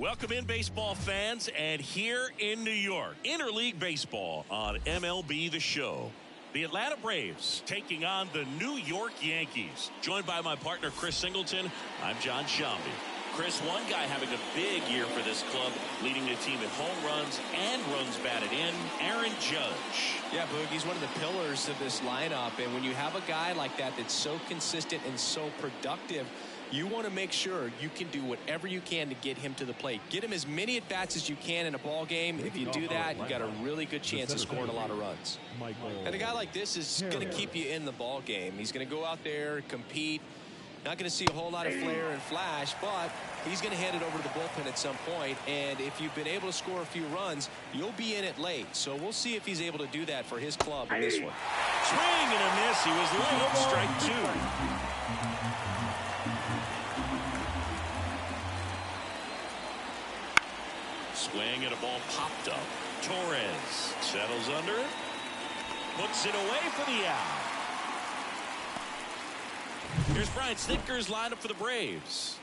Welcome in, baseball fans, and here in New York, interleague baseball on MLB The Show. The Atlanta Braves taking on the New York Yankees. Joined by my partner, Chris Singleton, I'm John Shambi. Chris, one guy having a big year for this club, leading the team in home runs and runs batted in, Aaron Judge. Yeah, Boog, he's one of the pillars of this lineup, and when you have a guy like that that's so consistent and so productive, you want to make sure you can do whatever you can to get him to the plate. Get him as many at-bats as you can in a ball game. If you do that, you got a really good chance of scoring a lot of runs. And a guy like this is going to keep you in the ball game. He's going to go out there, compete. Not going to see a whole lot of flair and flash, but he's going to hand it over to the bullpen at some point. And if you've been able to score a few runs, you'll be in it late. So we'll see if he's able to do that for his club in this one. Swing and a miss. He was late. Strike two. Swing and a ball popped up. Torres settles under it. Puts it away for the out. Here's Brian Snitker's lineup for the Braves.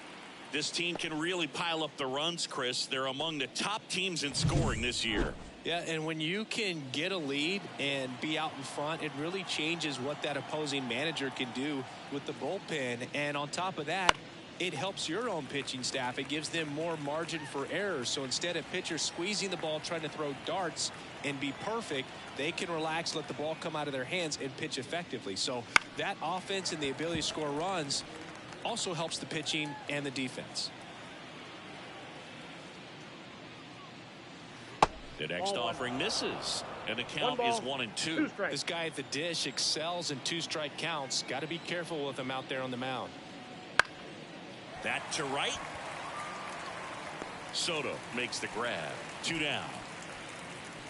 This team can really pile up the runs, Chris. They're among the top teams in scoring this year. Yeah, and when you can get a lead and be out in front, it really changes what that opposing manager can do with the bullpen. And on top of that, it helps your own pitching staff. It gives them more margin for error. So instead of pitchers squeezing the ball, trying to throw darts and be perfect, they can relax, let the ball come out of their hands and pitch effectively. So that offense and the ability to score runs also helps the pitching and the defense. The next offering misses, and the count is 1-2. This guy at the dish excels in two-strike counts. Got to be careful with him out there on the mound. That to right. Soto makes the grab. 2 down.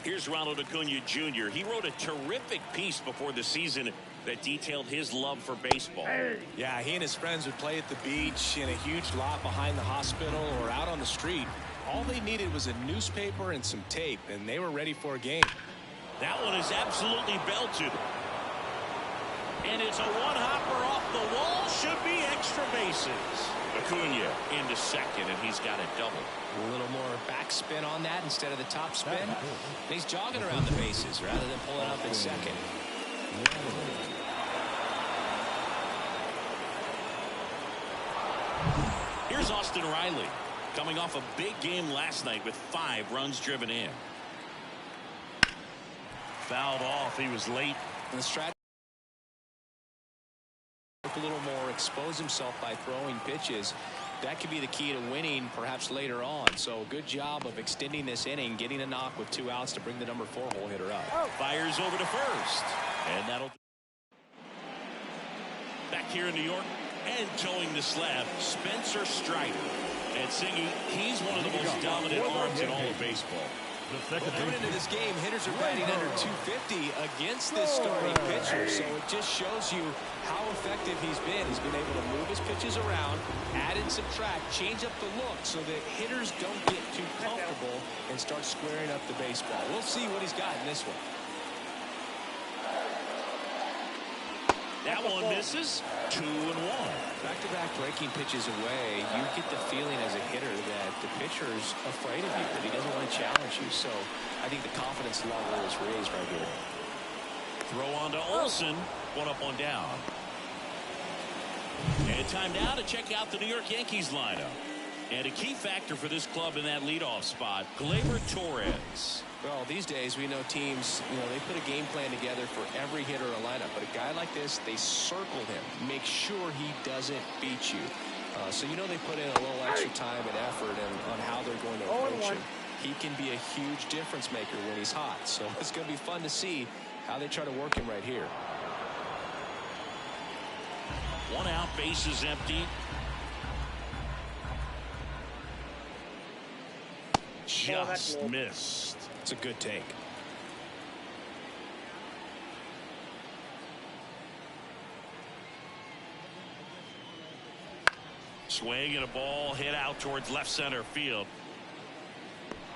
Here's Ronald Acuna Jr. He wrote a terrific piece before the season that detailed his love for baseball. Yeah, he and his friends would play at the beach, in a huge lot behind the hospital, or out on the street. All they needed was a newspaper and some tape, and they were ready for a game. That one is absolutely belted. And it's a one-hopper off the wall. Should be extra bases. Acuna into second, and he's got a double. A little more backspin on that instead of the top spin. And he's jogging around the bases rather than pulling up in second. Here's Austin Riley, coming off a big game last night with 5 runs driven in. Fouled off. He was late. And the strategy a little more, expose himself by throwing pitches. That could be the key to winning perhaps later on. So good job of extending this inning, getting a knock with 2 outs to bring the number 4 hole hitter up. Fires over to first, and that'll back here in New York and towing the slab, Spencer Strider. And Singy, he's one of the most dominant arms in all of baseball. Coming into this game, hitters are batting under 250 against this starting pitcher. So it just shows you how effective he's been. He's been able to move his pitches around, add and subtract, change up the look so that hitters don't get too comfortable and start squaring up the baseball. We'll see what he's got in this one. That one misses. 2-1. Back-to-back breaking pitches away, you get the feeling as a hitter that the pitcher's afraid of you, that he doesn't want to challenge you. So I think the confidence level is raised right here. Throw on to Olsen. 1 up, 1 down. And time now to check out the New York Yankees lineup. And a key factor for this club in that leadoff spot, Gleyber Torres. Well, these days we know teams, they put a game plan together for every hitter in a lineup. But a guy like this, they circle him, make sure he doesn't beat you. So they put in a little extra time and effort on how they're going to approach him. He can be a huge difference maker when he's hot. So it's going to be fun to see how they try to work him right here. 1 out, bases empty. Just missed. It's a good take. Swing and a ball hit out towards left center field.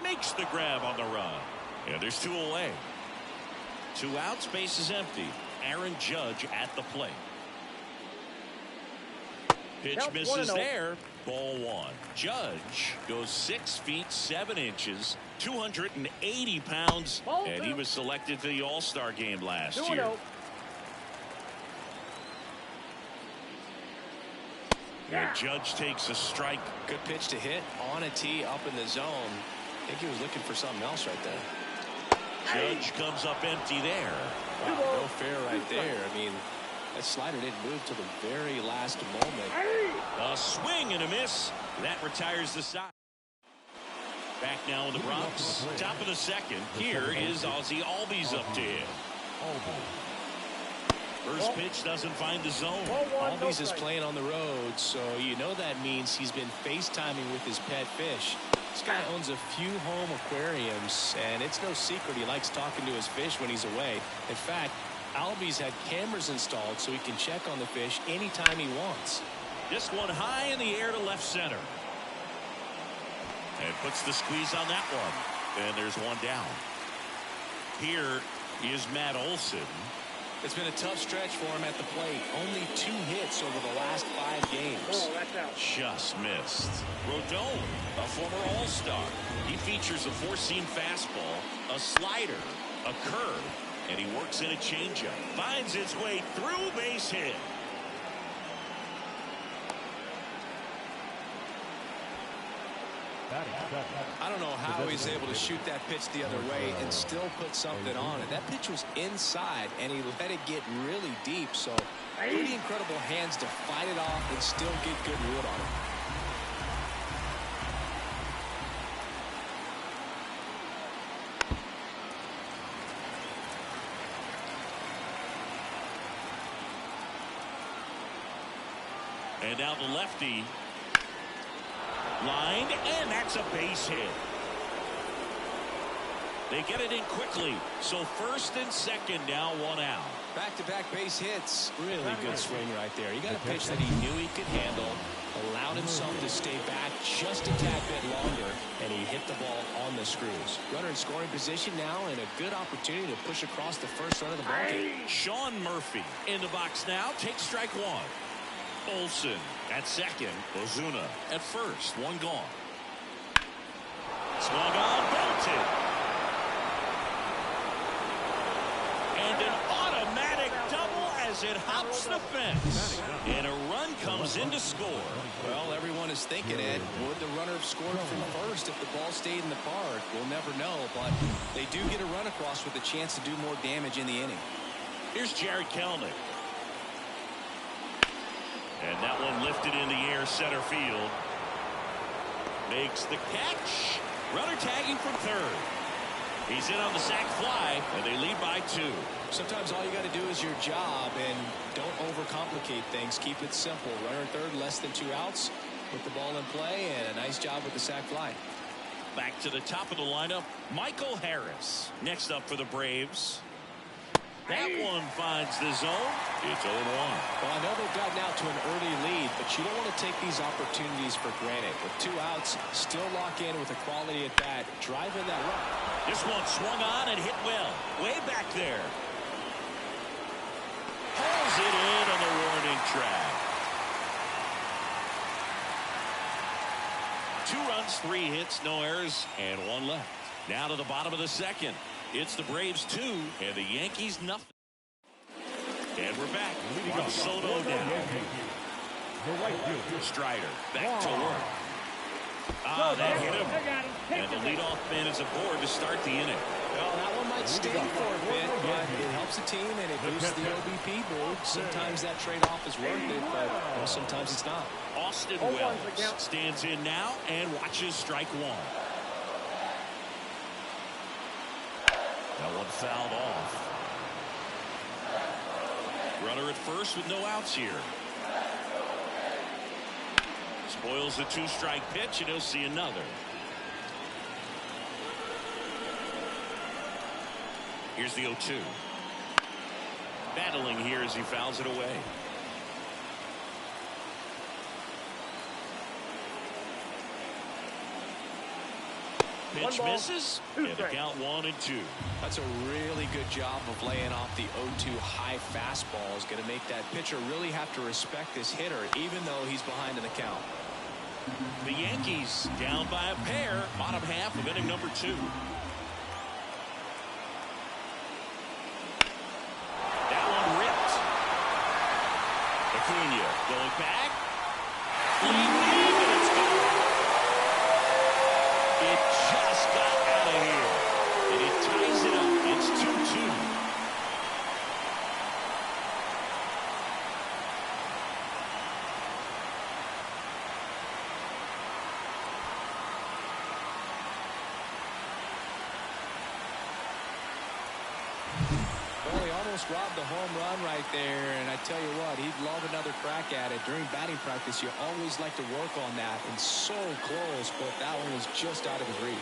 Makes the grab on the run. And there's 2 away. 2 outs, base is empty. Aaron Judge at the plate. Pitch misses there. Ball one. Judge goes 6 feet 7 inches, 280 pounds, and he was selected for the All-Star game last year. And Judge takes a strike. Good pitch to hit on a tee up in the zone. I think he was looking for something else right there. Judge comes up empty there. Wow, no fair right there. I mean, that slider didn't move till the very last moment. A swing and a miss. That retires the side. Back now in the Bronx. Top of the second. Here is Ozzie Albies up to him. First pitch doesn't find the zone. Albies is playing on the road, so you know that means he's been FaceTiming with his pet fish. This guy owns a few home aquariums, and it's no secret he likes talking to his fish when he's away. In fact, Albies had cameras installed so he can check on the fish anytime he wants. This one high in the air to left center. And puts the squeeze on that one. And there's one down. Here is Matt Olson. It's been a tough stretch for him at the plate. Only 2 hits over the last 5 games. Just missed. Rodon, a former All-Star. He features a 4-seam fastball, a slider, a curve, and he works in a changeup. Finds its way through, base hit. I don't know how he's able to shoot that pitch the other way and still put something on it. That pitch was inside, and he let it get really deep. So pretty incredible hands to fight it off and still get good wood on it. And now the lefty. Lined, and that's a base hit. They get it in quickly. So first and second now, 1 out. Back-to-back base hits. Really good swing right there. He got a pitch that he knew he could handle, allowed himself to stay back just a tad bit longer, and he hit the ball on the screws. Runner in scoring position now, and a good opportunity to push across the first run of the ball game. Sean Murphy in the box now. Takes strike one. Olson at second. Ozuna at first. One gone. Swung on, belted. And an automatic double as it hops the fence. And a run comes in to score. Well, everyone is thinking, Ed, would the runner have scored from first if the ball stayed in the park? We'll never know, but they do get a run across with a chance to do more damage in the inning. Here's Jared Kelenic. And that one lifted in the air, center field. Makes the catch. Runner tagging from third. He's in on the sac fly, and they lead by 2. Sometimes all you got to do is your job, and don't overcomplicate things. Keep it simple. Runner at third, less than 2 outs. Put the ball in play, and a nice job with the sac fly. Back to the top of the lineup, Michael Harris. Next up for the Braves. That one finds the zone. It's 0-1. Well, I know they've gotten out to an early lead, but you don't want to take these opportunities for granted. With 2 outs, still lock in with a quality at bat, drive in that run. This one swung on and hit well. Way back there. Hauls it in on the warning track. 2 runs, 3 hits, no errors, and 1 left. Now to the bottom of the second. It's the Braves 2 and the Yankees nothing. And we're back. Juan Soto down. Strider back to work. That hit him. And the leadoff man is aboard to start the inning. Well, that one might stay for a bit, but it helps the team and it boosts the OBP board. Sometimes that trade-off is worth it, but sometimes it's not. Austin Wells stands in now and watches strike one. That one fouled off. Runner at first with no outs here. Spoils the 2-strike pitch, and he'll see another. Here's the 0-2. Battling here as he fouls it away. Pitch misses, and the count 1-2. That's a really good job of laying off the 0-2 high fastball. Is going to make that pitcher really have to respect this hitter, even though he's behind in the count. The Yankees down by a pair, bottom half of inning number 2. That one ripped. Acuna going back. Leaping, and it's gone. It just got out of here. And it ties it up. It's 2-2. Well, he almost robbed the home run right there, and I tell you what, he'd love another crack at it. During batting practice, you always like to work on that, and so close, but that one was just out of his reach.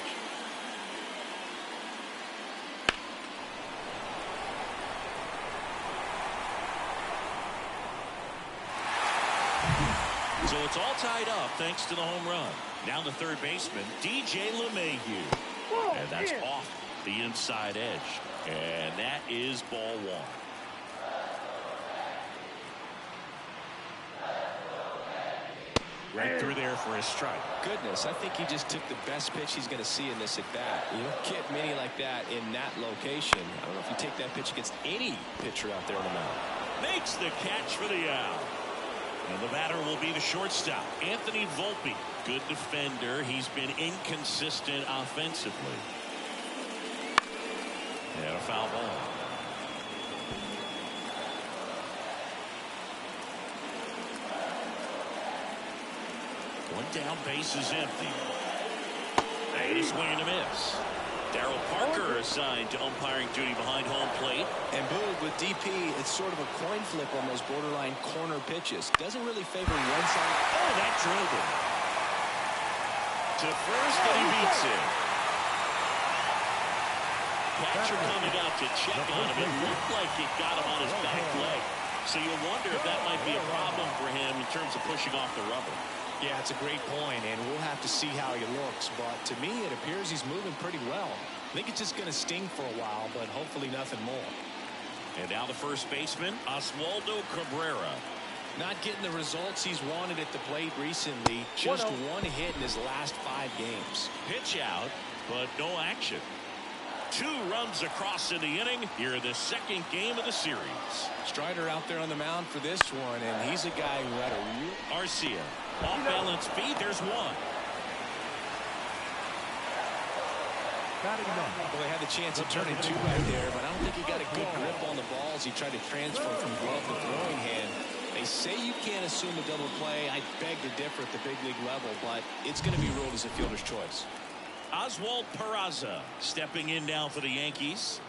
So it's all tied up thanks to the home run. Now the third baseman, DJ LeMahieu. And that's off the inside edge. And that is ball 1. Right through there for a strike. Goodness, I think he just took the best pitch he's going to see in this at bat. You don't get many like that in that location. I don't know if you take that pitch against any pitcher out there on the mound. Makes the catch for the out. And the batter will be the shortstop, Anthony Volpe. Good defender. He's been inconsistent offensively. And a foul ball. One down, base is empty. And a swing and a miss. Darryl Parker assigned to umpiring duty behind home plate. And Boog, with DP, it's sort of a coin flip on those borderline corner pitches. Doesn't really favor one side. Oh, that drilled him. To first, and he beats it. Catcher coming out to check on him. It looked like it got him on his back leg. So you wonder if that might be a problem for him in terms of pushing off the rubber. Yeah, it's a great point, and we'll have to see how he looks. But to me, it appears he's moving pretty well. I think it's just going to sting for a while, but hopefully nothing more. And now the first baseman, Oswaldo Cabrera. Not getting the results he's wanted at the plate recently. Just one hit in his last 5 games. Pitch out, but no action. 2 runs across in the inning. Here in the second game of the series. Strider out there on the mound for this one, and he's a guy who had a real... Arcia, off-balance beat. There's 1. Well, they had the chance of turning 2 right there, but I don't think he got a good grip on the ball as he tried to transfer from glove to throwing hand. They say you can't assume a double play. I beg to differ at the big league level, but it's going to be ruled as a fielder's choice. Oswald Peraza stepping in now for the Yankees.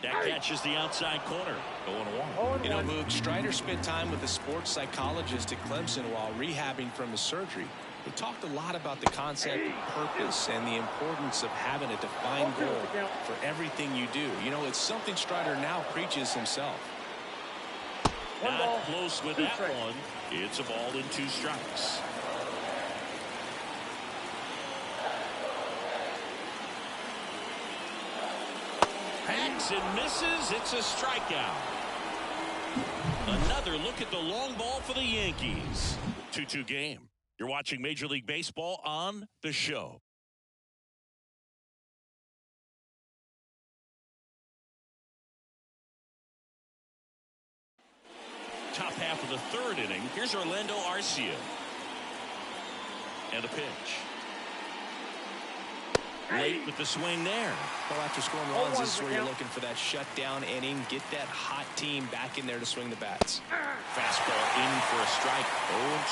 That catches the outside corner. 0-1. You know, Moog, Strider spent time with a sports psychologist at Clemson while rehabbing from his surgery. They talked a lot about the concept of purpose and the importance of having a defined goal for everything you do. You know, it's something Strider now preaches himself. Not close with that one. It's a ball and 2 strikes. Hacks and misses. It's a strikeout. Another look at the long ball for the Yankees. 2-2 game. You're watching Major League Baseball on The Show. Top half of the 3rd inning. Here's Orlando Arcia. And a pitch. Late with the swing there. Well, after scoring runs, this is where you're looking for that shutdown inning. Get that hot team back in there to swing the bats. Fastball in for a strike.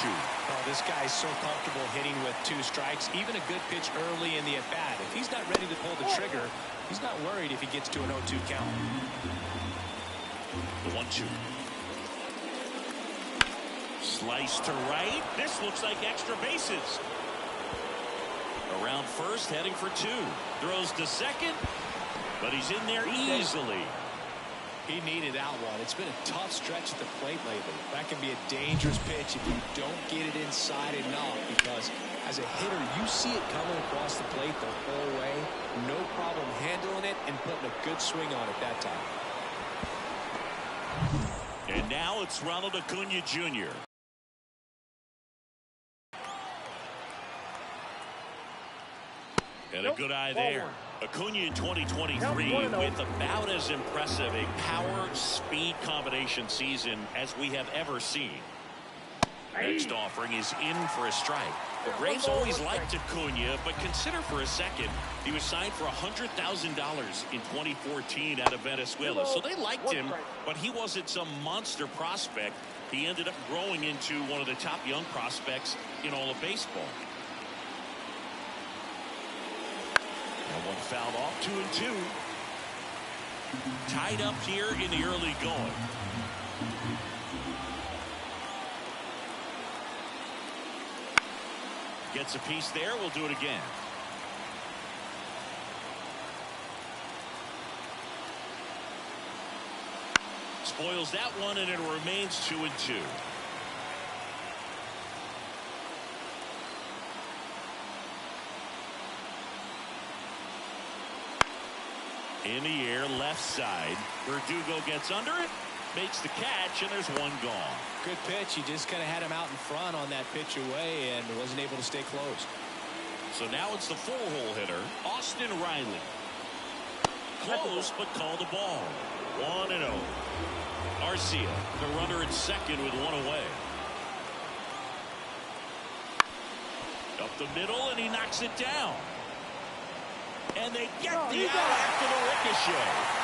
0-2. Well, this guy's so comfortable hitting with 2 strikes. Even a good pitch early in the at-bat. If he's not ready to pull the trigger, he's not worried if he gets to an 0-2 count. The 1-2. Slice to right. This looks like extra bases. Around first, heading for 2. Throws to second, but he's in there easily. He needed that one. It's been a tough stretch at the plate lately. That can be a dangerous pitch if you don't get it inside enough, because As a hitter, you see it coming across the plate the whole way. No problem handling it and putting a good swing on it that time. And now it's Ronald Acuna Jr. And a good eye there. Acuna in 2023 with about as impressive a power-speed combination season as we have ever seen. Next offering is in for a strike. The Braves always liked Acuna, but consider for a second he was signed for $100,000 in 2014 out of Venezuela. So they liked him, but he wasn't some monster prospect. He ended up growing into one of the top young prospects in all of baseball. And one fouled off, 2-2. Tied up here in the early going. Gets a piece there. We'll do it again. Spoils that one, and it remains 2-2. In the air, left side. Verdugo gets under it, makes the catch, and there's one gone. Good pitch. He just kind of had him out in front on that pitch away and wasn't able to stay close. So now it's the four-hole hitter, Austin Riley. Close, but called the ball. 1-0. Arcia, the runner at second with one away. Up the middle, and he knocks it down. And they get the out after the ricochet.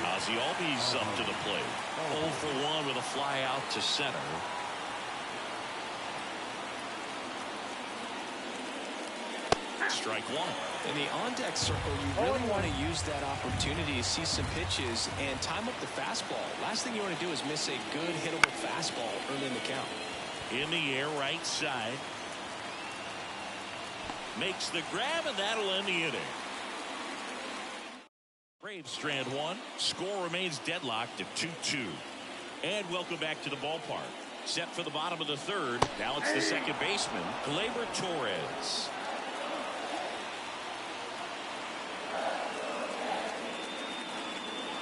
Ozzie Albies up to the plate. 0 for 1 with a fly out to center. Strike one. In the on-deck circle, you really want to use that opportunity to see some pitches and time up the fastball. Last thing you want to do is miss a good hittable fastball early in the count. In the air, right side. Makes the grab, and that'll end the inning. Braves strand one. Score remains deadlocked at 2-2. And welcome back to the ballpark. Set for the bottom of the third. Now it's the second baseman, Gleyber Torres.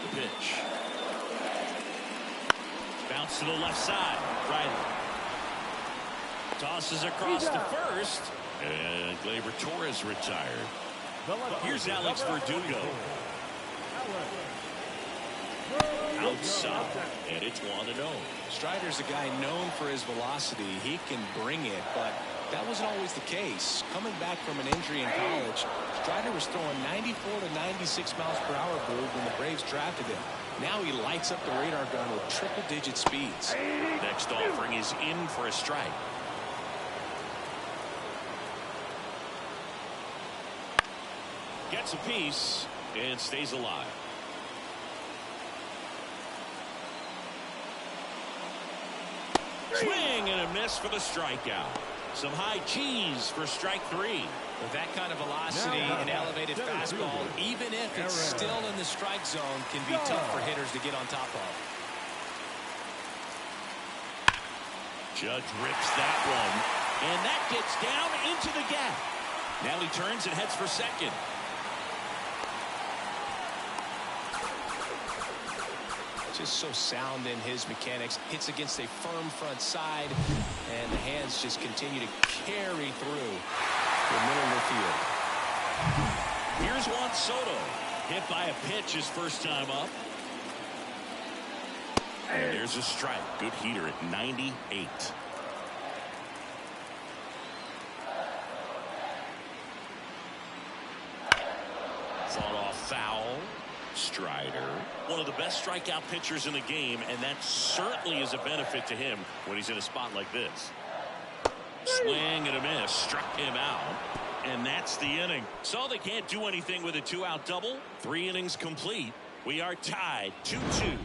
The pitch. Bounce to the left side. Riley tosses across to first. And Gleyber Torres retired. Here's Alex Verdugo. Outside, and it's 1-0. Strider's a guy known for his velocity. He can bring it, but that wasn't always the case. Coming back from an injury in college, Strider was throwing 94 to 96 miles per hour when the Braves drafted him. Now he lights up the radar gun with triple-digit speeds. Next offering is in for a strike. Gets a piece and stays alive. Swing and a miss for the strikeout. Some high cheese for strike three. With that kind of velocity and elevated fastball, even if it's still in the strike zone, can be tough for hitters to get on top of. Judge rips that one, and that gets down into the gap. Now he turns and heads for second. Just so sound in his mechanics. Hits against a firm front side, and the hands just continue to carry through the middle of the field. Here's Juan Soto. Hit by a pitch his first time up. And there's a strike. Good heater at 98. Fought off foul. Strider, one of the best strikeout pitchers in the game, and that certainly is a benefit to him when he's in a spot like this. Swing and a miss, struck him out, and that's the inning. So they can't do anything with a two-out double. 3 innings complete. We are tied 2-2.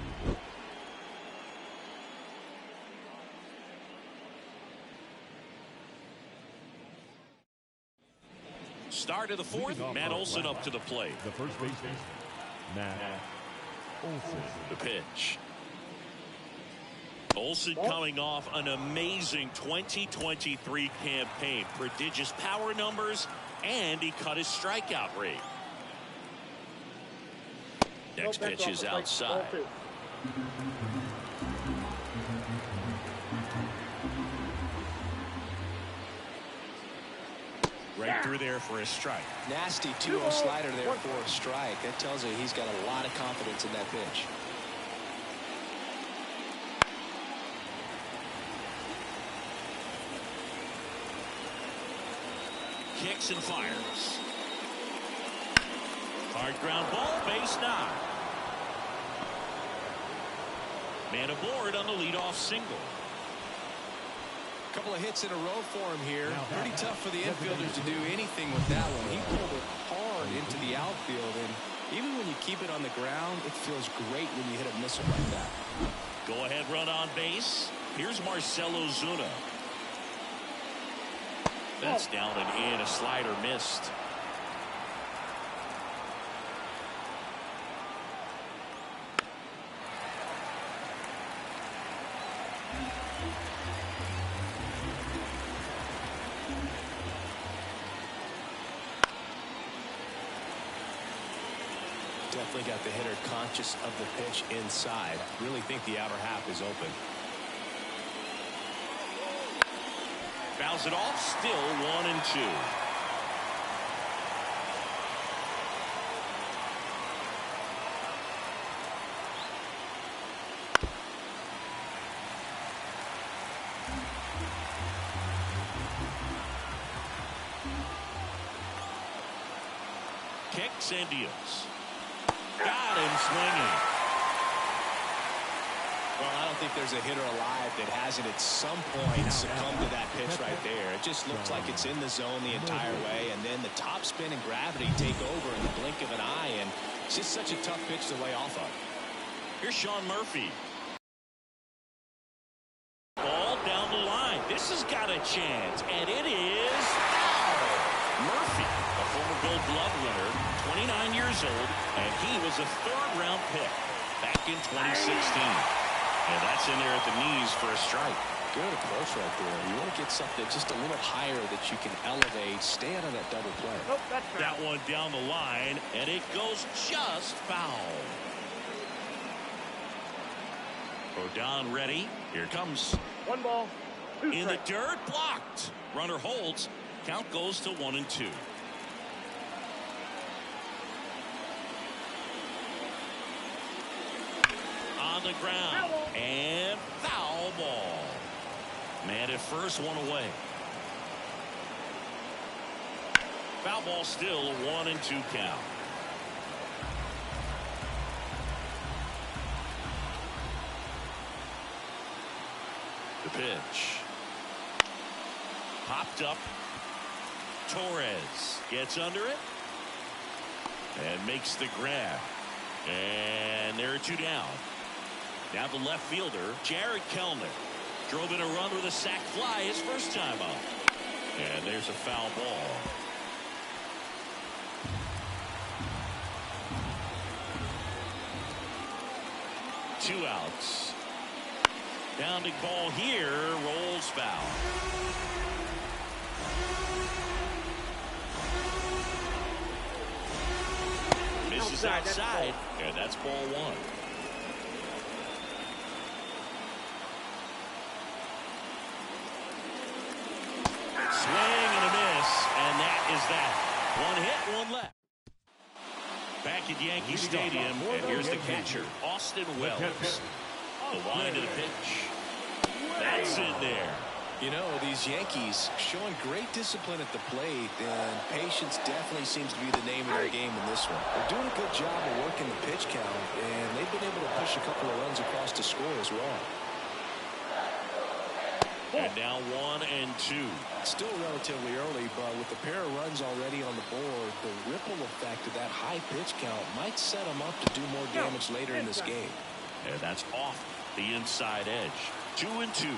Start of the fourth. Matt Olson up to the plate. The first baseman, Matt Olson. The pitch. Olsen coming off an amazing 2023 campaign. Prodigious power numbers, and he cut his strikeout rate. Next pitch is outside. Right through there for a strike. Nasty 2-0 slider there for a strike. That tells you he's got a lot of confidence in that pitch. Kicks and fires. Hard ground ball, base knock. Man aboard on the leadoff single. Couple of hits in a row for him here. Pretty tough for the infielders to do anything with that one. He pulled it hard into the outfield, and even when you keep it on the ground, it feels great when you hit a missile like that. Go ahead run on base. Here's Marcell Ozuna. That's down and in. A slider missed. Definitely got the hitter conscious of the pitch inside. Really think the outer half is open. Fouls it off, still 1-2. Kicks and deals. Got him swinging. Well, I don't think there's a hitter alive that hasn't at some point succumbed to that pitch right there. It just looks like it's in the zone the entire way, and then the top spin and gravity take over in the blink of an eye, and it's just such a tough pitch to lay off of. Here's Sean Murphy. Ball down the line. This has got a chance, and it is foul. Murphy, a former Gold Glove winner, 29 years old, and he was a third-round pick back in 2016. And that's in there at the knees for a strike. Good approach right there. You want to get something just a little higher that you can elevate. Stay out of that double play. Nope, that's foul. That one down the line, and it goes just foul. Rodon ready. Here comes. 1 ball, 2 In strikes. the dirt, blocked. Runner holds. Count goes to 1-2. On the ground, and foul ball. Man at first, one away. Foul ball, still 1-2 count. The pitch. Popped up. Torres gets under it and makes the grab. And there are 2 down. Now the left fielder, Jared Kellner, drove in a run with a sac fly his first time up. And there's a foul ball. Two outs. Pounding ball here, rolls foul. Misses outside, and that's ball 1. Swing and a miss, and that is that. 1 hit, 1 left. Back at Yankee Stadium, and here's the catcher, Austin Wells. The line to the pitch. That's in there. You know, these Yankees showing great discipline at the plate, and patience definitely seems to be the name of their game in this one. They're doing a good job of working the pitch count, and they've been able to push a couple of runs across to score as well. And now 1-2. Still relatively early, but with a pair of runs already on the board, the ripple effect of that high pitch count might set them up to do more damage later in this game. And that's off the inside edge. 2-2.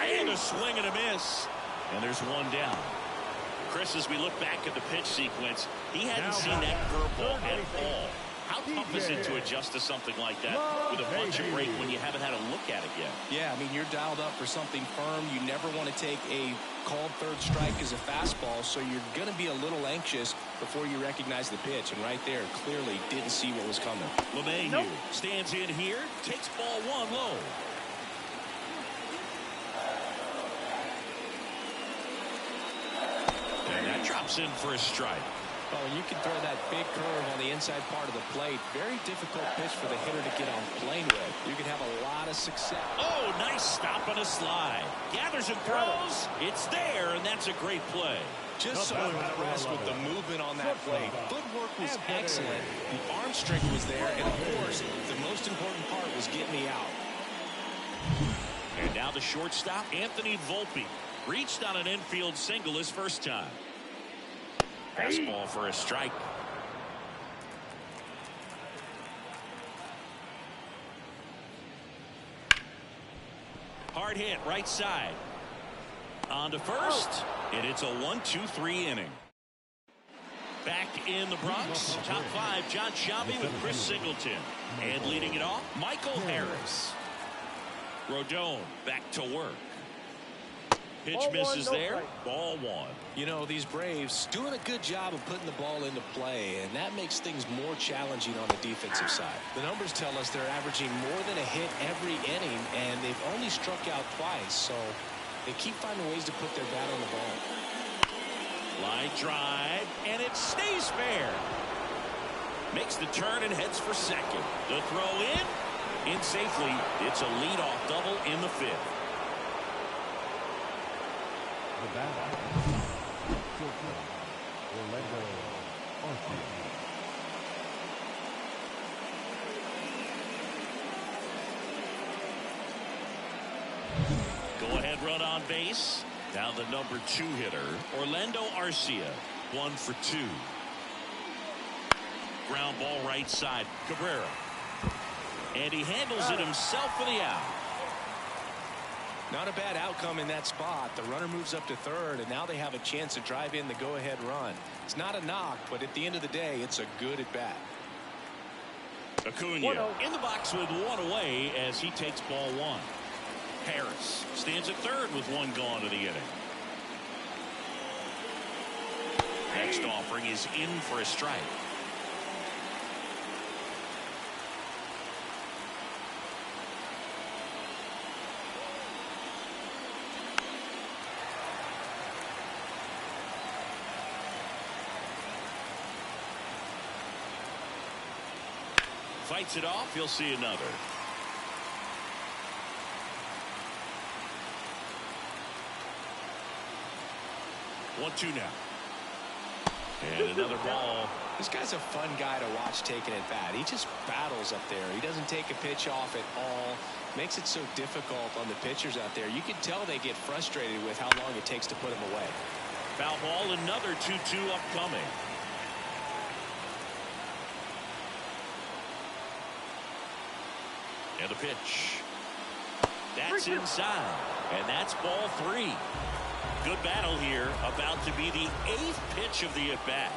And a swing and a miss. And there's 1 down. Chris, as we look back at the pitch sequence, he hadn't seen that curveball at all. How tough is it to adjust to something like that with a bunch of break when you haven't had a look at it yet? Yeah, I mean, you're dialed up for something firm. You never want to take a called third strike as a fastball, so you're going to be a little anxious before you recognize the pitch. And right there, clearly didn't see what was coming. LeMahieu stands in here, takes ball one low. And that drops in for a strike. Oh, and you can throw that big curve on the inside part of the plate. Very difficult pitch for the hitter to get on plane with. You can have a lot of success. Oh, nice stop on a slide. Gathers and throws. It's there, and that's a great play. Just so impressed with the movement on that plate. Footwork was excellent. The arm strength was there, and of course, the most important part was getting the out. And now the shortstop, Anthony Volpe, reached on an infield single his first time. Fastball for a strike. Hard hit right side. On to first. And it's a 1-2-3 inning. Back in the Bronx, top five, John Sciambi with Chris Singleton. And leading it off, Michael Harris. Rodon back to work. Pitch misses there. Ball one. You know, these Braves doing a good job of putting the ball into play, and that makes things more challenging on the defensive side. The numbers tell us they're averaging more than a hit every inning, and they've only struck out twice, so they keep finding ways to put their bat on the ball. Line drive, and it stays fair. Makes the turn and heads for second. The throw in safely. It's a leadoff double in the fifth. The batter, Orlando Arcia. Go-ahead run on base. Now the number 2 hitter, Orlando Arcia, 1 for 2. Ground ball right side, Cabrera. And he handles it himself for the out. Not a bad outcome in that spot. The runner moves up to third, and now they have a chance to drive in the go-ahead run. It's not a knock, but at the end of the day, it's a good at-bat. Acuna in the box with one away as he takes ball one. Harris stands at third with one gone to the inning. Next offering is in for a strike. Fights it off. He'll see another. One-two now. And another ball. This guy's a fun guy to watch taking at bat. He just battles up there. He doesn't take a pitch off at all. Makes it so difficult on the pitchers out there. You can tell they get frustrated with how long it takes to put him away. Foul ball, another 2-2 upcoming. And a pitch. That's inside. And that's ball 3. Good battle here. About to be the 8th pitch of the at-bat.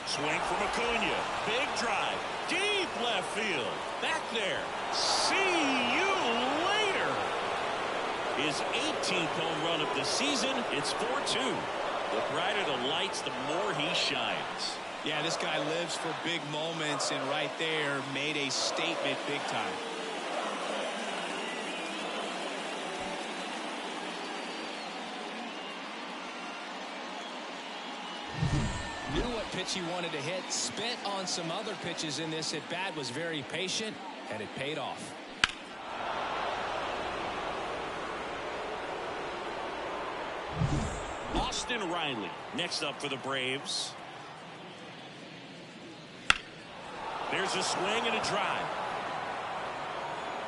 Swing from Acuna. Big drive. Deep left field. Back there. See you later. His 18th home run of the season. It's 4-2. The brighter the lights, the more he shines. Yeah, this guy lives for big moments, and right there made a statement big time. Knew what pitch he wanted to hit, spent on some other pitches in this at bat, was very patient, and it paid off. Austin Riley next up for the Braves. There's a swing and a drive.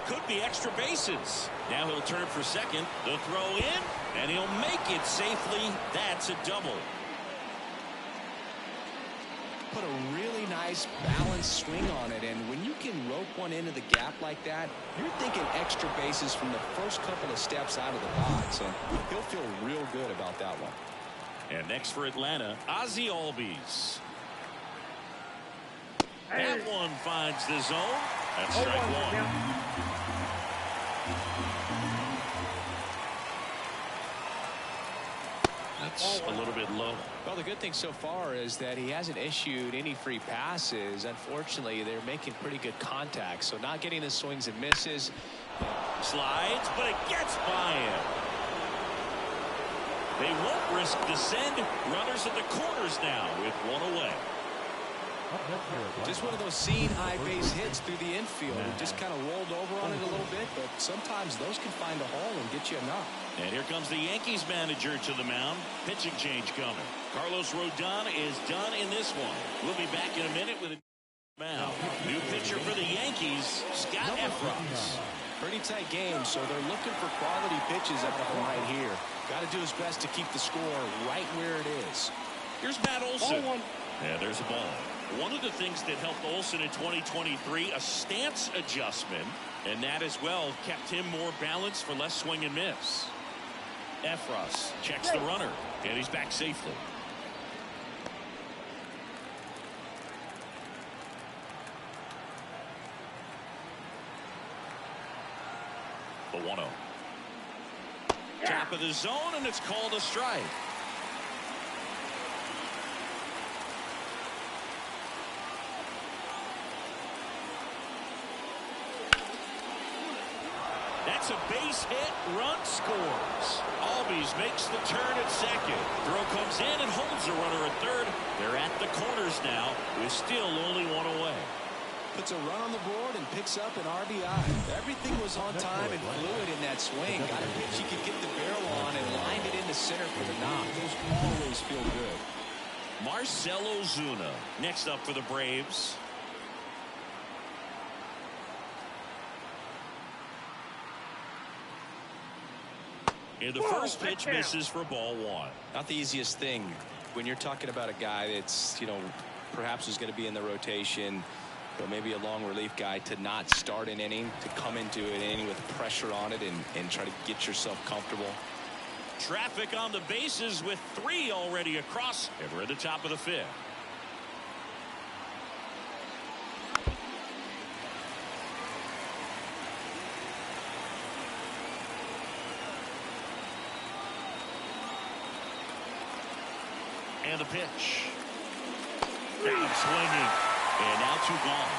Could be extra bases. Now he'll turn for second. The throw in, and he'll make it safely. That's a double. Put a really nice balanced swing on it, and when you can rope one into the gap like that, you're thinking extra bases from the first couple of steps out of the box, and he'll feel real good about that one. And next for Atlanta, Ozzie Albies. That one finds the zone. That's strike one. That's a little bit low. Well, the good thing so far is that he hasn't issued any free passes. Unfortunately, they're making pretty good contact, so not getting the swings and misses. Slides, but it gets by him. They won't risk the send. Runners at the corners now with one away. Up Just one of those seeing high base hits through the infield. It just kind of rolled over on it a little bit, but sometimes those can find a hole and get you a knock. And here comes the Yankees manager to the mound. Pitching change coming. Carlos Rodon is done in this one. We'll be back in a minute with a mound. New pitcher for the Yankees, Scott Efros. Pretty tight game, so they're looking for quality pitches out of him right here. Got to do his best to keep the score right where it is. Here's Matt Olson. Yeah, there's a ball. One of the things that helped Olson in 2023, a stance adjustment, and that as well kept him more balanced for less swing and miss. Efros checks the runner, and he's back safely. The 1-0. Top of the zone, and it's called a strike. That's a base hit. Run scores. Albies makes the turn at second. Throw comes in and holds the runner at third. They're at the corners now with still only one away. Puts a run on the board and picks up an RBI. Everything was on time and fluid in that swing. Got a pitch he could get the barrel on and lined it into center for the knock. Those always feel good. Marcell Ozuna next up for the Braves. And the first pitch misses for ball one. Not the easiest thing when you're talking about a guy that's, perhaps is going to be in the rotation, but maybe a long relief guy, to not start an inning, to come into an inning with pressure on it and try to get yourself comfortable. Traffic on the bases with 3 already across, and we're at the top of the 5th. And the pitch. Down swinging. And now 2 gone.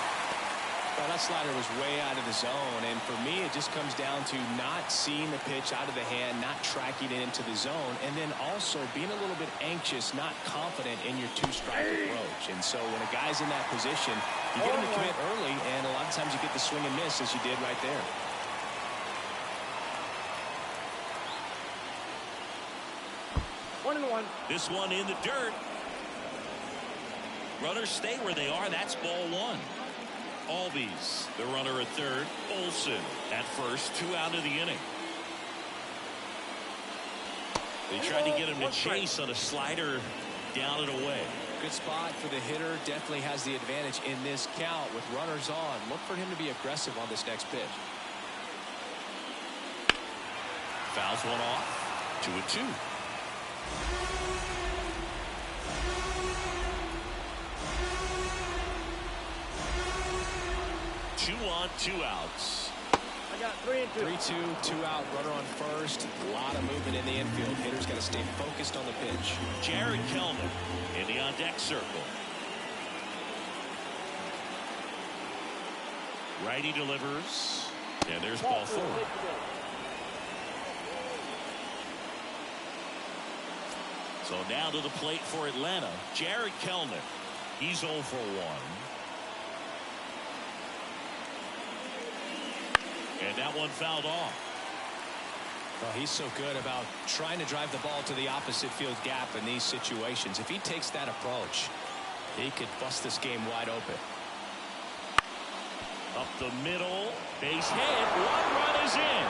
Well, that slider was way out of the zone. And for me, it just comes down to not seeing the pitch out of the hand, not tracking it into the zone, and then also being a little bit anxious, not confident in your 2-strike approach. And so when a guy's in that position, you get him to commit early, and a lot of times you get the swing and miss, as you did right there. This one in the dirt. Runners stay where they are. That's ball 1. Albies, the runner at third. Olson at first. 2 out of the inning. They tried to get him to chase on a slider down and away. Good spot for the hitter. Definitely has the advantage in this count with runners on. Look for him to be aggressive on this next pitch. Fouls one off. 2-2. 2 on, 2 outs. I got 3 and 2. 3-2, 2 out, runner on first. A lot of movement in the infield. Hitter's got to stay focused on the pitch. Jared Kelman in the on-deck circle. Righty delivers. And there's ball 4. So now to the plate for Atlanta, Jared Kelman. He's 0 for 1. And that one fouled off. Well, he's so good about trying to drive the ball to the opposite field gap in these situations. If he takes that approach, he could bust this game wide open. Up the middle, base hit, 1 run is in.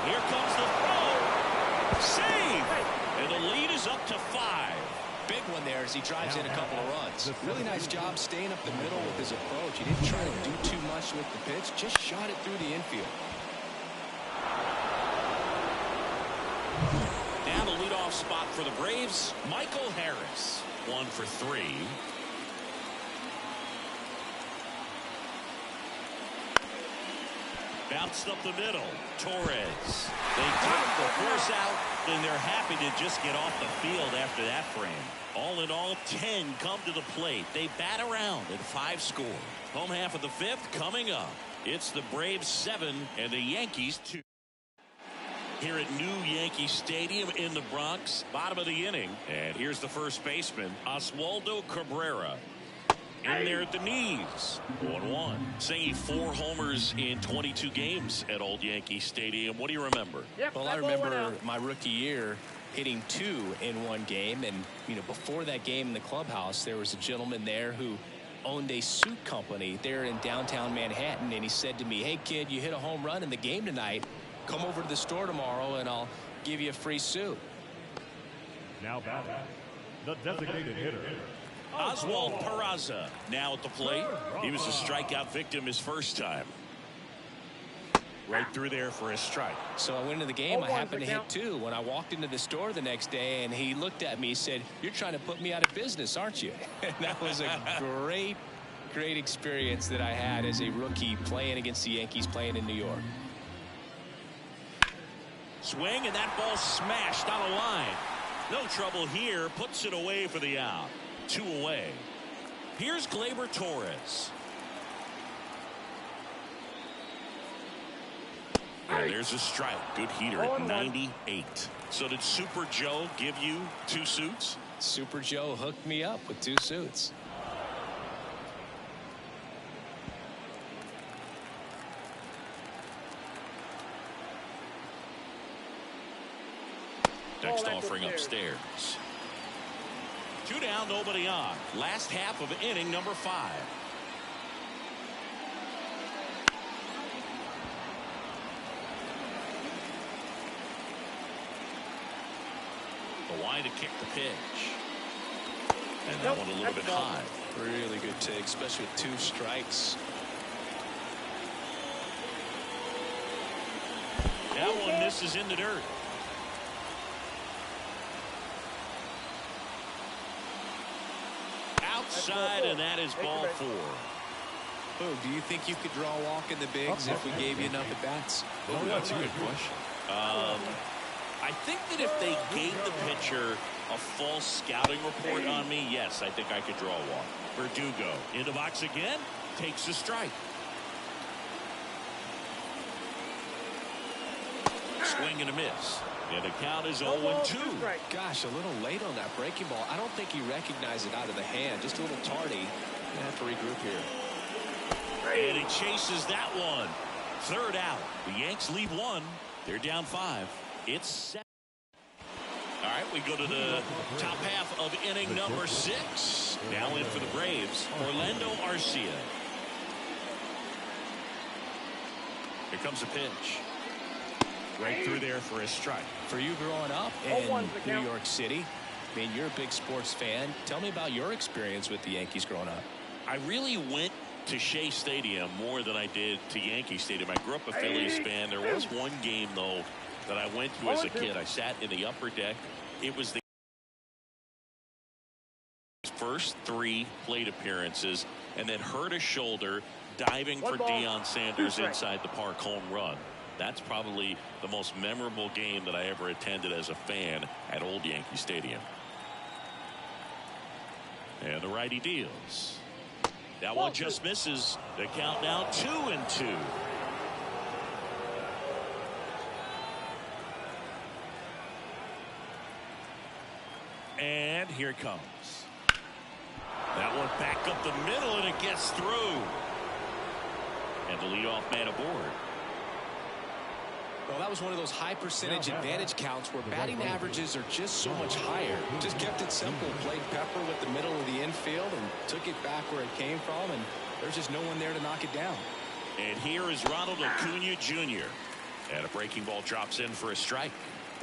Here comes the throw. Save! And the lead is up to 5. Big one there as he drives in a couple of runs. Really nice job staying up the middle with his approach. He didn't try to do too much with the pitch, just shot it through the infield. Now the leadoff leadoff spot for the Braves, Michael Harris. 1 for 3. Bounced up the middle. Torres. They take the force out, and they're happy to just get off the field after that frame. All in all, 10 come to the plate. They bat around and 5 score. Home half of the 5th coming up. It's the Braves 7 and the Yankees 2. Here at New Yankee Stadium in the Bronx, bottom of the inning. And here's the first baseman, Oswaldo Cabrera. In there at the knees. 1-1. Saying 4 homers in 22 games at Old Yankee Stadium. What do you remember? Well, I remember my rookie year hitting 2 in one game. And, you know, before that game in the clubhouse, there was a gentleman there who owned a suit company there in downtown Manhattan. And he said to me, hey, kid, you hit a home run in the game tonight. Come over to the store tomorrow and I'll give you a free suit. Now batting, the designated hitter, Oswald Peraza now at the plate. He was a strikeout victim his first time. Right through there for a strike. So I went into the game. I happened to hit 2 when I walked into the store the next day, and he looked at me and said, you're trying to put me out of business, aren't you? And that was a great experience that I had as a rookie playing against the Yankees, playing in New York. Swing, and that ball smashed on a line. No trouble here. Puts it away for the out. 2 away. Here's Gleyber Torres. And there's a strike. Good heater at 98. So did Super Joe give you 2 suits? Super Joe hooked me up with 2 suits. Next offering upstairs. 2 down, nobody on. Last half of inning number 5. The line to kick the pitch. And that one a little bit high. Really good take, especially with 2 strikes. That one misses in the dirt. Outside, and that is ball 4. Oh, do you think you could draw a walk in the bigs if we gave you enough at bats? Oh, that's a good question. I think that if they gave the pitcher a false scouting report on me, yes, I think I could draw a walk. Verdugo in the box again, takes a strike. Swing and a miss. And the count is 0-2. Gosh, a little late on that breaking ball. I don't think he recognized it out of the hand. Just a little tardy. Gonna have to regroup here. And he chases that one. 3rd out. The Yanks lead 1. They're down 5. It's 7. All right, we go to the top half of inning number 6. Now in for the Braves, Orlando Arcia. Here comes a pitch. Right through there for a strike. For you growing up in New York City, I mean, you're a big sports fan. Tell me about your experience with the Yankees growing up. I really went to Shea Stadium more than I did to Yankee Stadium. I grew up a Phillies fan. There was one game, though, that I went to as a kid. I sat in the upper deck. It was the first 3 plate appearances and then hurt a shoulder diving for Deion Sanders inside the park home run. That's probably the most memorable game that I ever attended as a fan at Old Yankee Stadium. And the righty deals. That one just misses. The count now 2-2. And here it comes. That one back up the middle, and it gets through. And the leadoff man aboard. Well, that was one of those high percentage advantage counts where batting averages are just so much higher. Just kept it simple. Played Pepper with the middle of the infield and took it back where it came from, and there's just no one there to knock it down. And here is Ronald Acuna Jr. And a breaking ball drops in for a strike.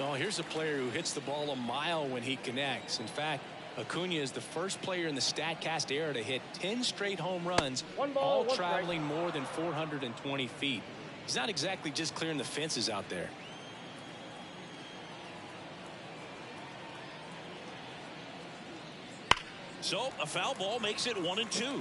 Oh, here's a player who hits the ball a mile when he connects. In fact, Acuna is the first player in the StatCast era to hit 10 straight home runs, all traveling more than 420 feet. He's not exactly just clearing the fences out there. So a foul ball makes it 1-2.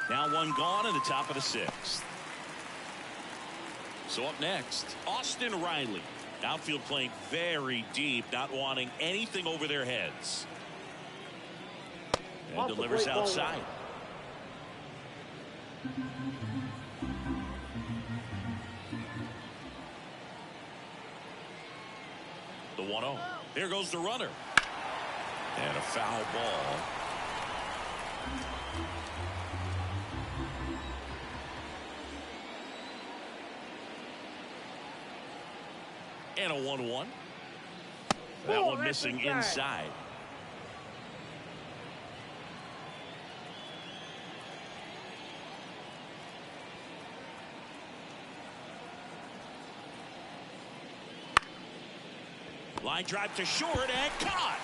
Now one gone in the top of the 6th. So up next, Austin Riley. Outfield playing very deep, not wanting anything over their heads. And delivers outside. The 1-0. There goes the runner. And a foul ball. And a 1-1. That one missing inside. Line drive to short and caught.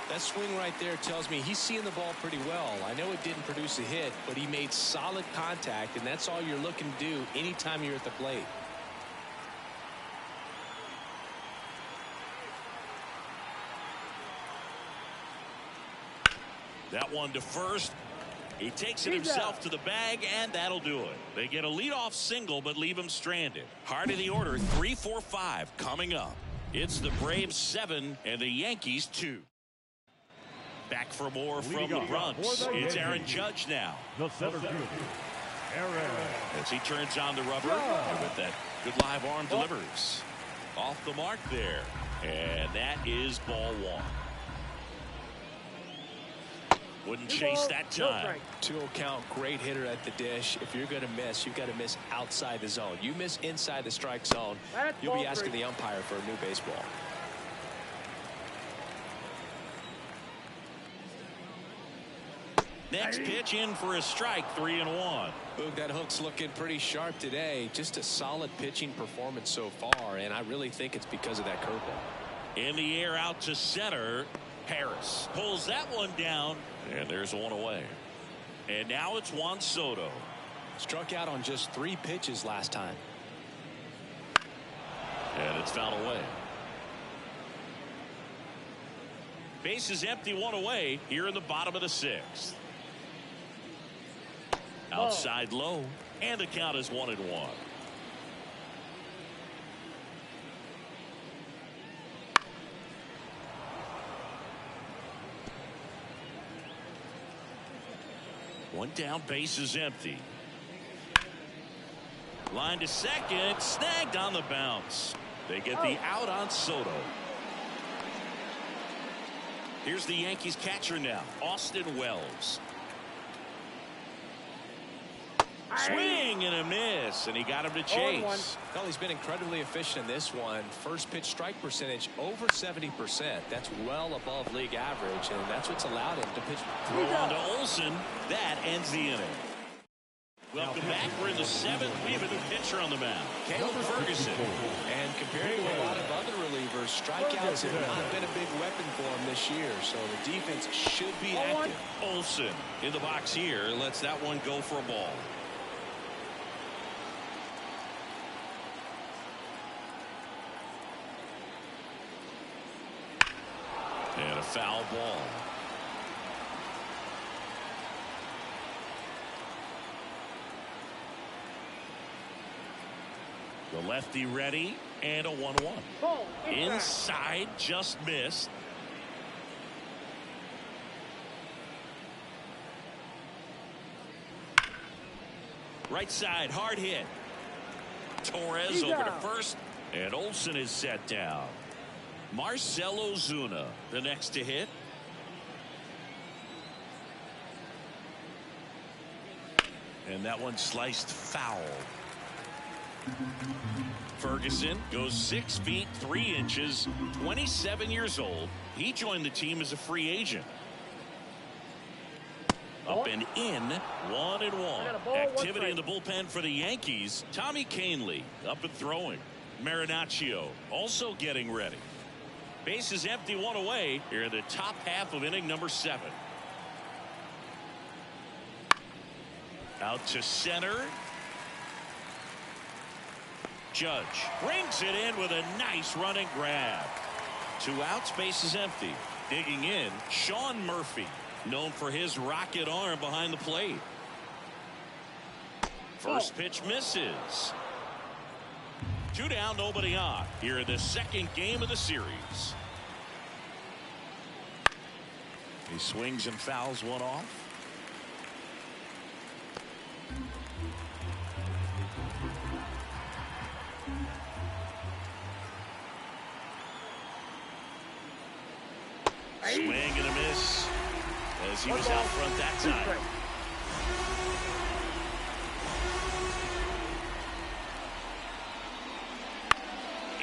That swing right there tells me he's seeing the ball pretty well. I know it didn't produce a hit, but he made solid contact, and that's all you're looking to do anytime you're at the plate. That one to first. He takes it himself to the bag, and that'll do it. They get a leadoff single, but leave him stranded. Heart of the order, 3, 4, 5 coming up. It's the Braves 7 and the Yankees 2. Back for more from the Bronx. It's Aaron Judge now. The center fielder, Aaron. As he turns on the rubber, and with that good live arm delivers. Off the mark there. And that is ball 1. Wouldn't chase that time. 2-0 count, great hitter at the dish. If you're going to miss, you've got to miss outside the zone. You miss inside the strike zone, you'll be asking the umpire for a new baseball. Next pitch in for a strike, 3-1. Boog, that hook's looking pretty sharp today. Just a solid pitching performance so far, and I really think it's because of that curveball. In the air out to center. Harris pulls that one down, and there's one away. And now it's Juan Soto. Struck out on just 3 pitches last time. And it's fouled away. Base is empty, 1 away here in the bottom of the 6th. Outside low, and the count is 1-1. One down, base is empty. Line to second, snagged on the bounce. They get the out on Soto. Here's the Yankees catcher now, Austin Wells. Swing and a miss, and he got him to chase. Well, he's been incredibly efficient in this one. First pitch strike percentage over 70%. That's well above league average, and that's what's allowed him to pitch. Throw on to Olsen. That ends the inning. Welcome back. We're in the 7th. We have a new pitcher on the mound, Caleb Ferguson. And compared to a lot of other relievers, strikeouts have not been a big weapon for him this year, so the defense should be active. Olsen in the box here lets that one go for a ball. And a foul ball. The lefty ready, and a 1-1. Inside, just missed. Right side, hard hit. Torres over to first, and Olsen is set down. Marcell Ozuna, the next to hit. And that one sliced foul. Ferguson goes 6 feet 3 inches, 27 years old. He joined the team as a free agent. Up and in, 1-1. Activity in the bullpen for the Yankees. Tommy Kahnle up and throwing. Marinaccio also getting ready. Base is empty, 1 away here in the top half of inning number 7. Out to center. Judge brings it in with a nice running grab. 2 outs, base is empty. Digging in, Sean Murphy, known for his rocket arm behind the plate. First pitch misses. 2 down, nobody on. Here in the second game of the series. He swings and fouls one off. Swing and a miss as he was out front that time.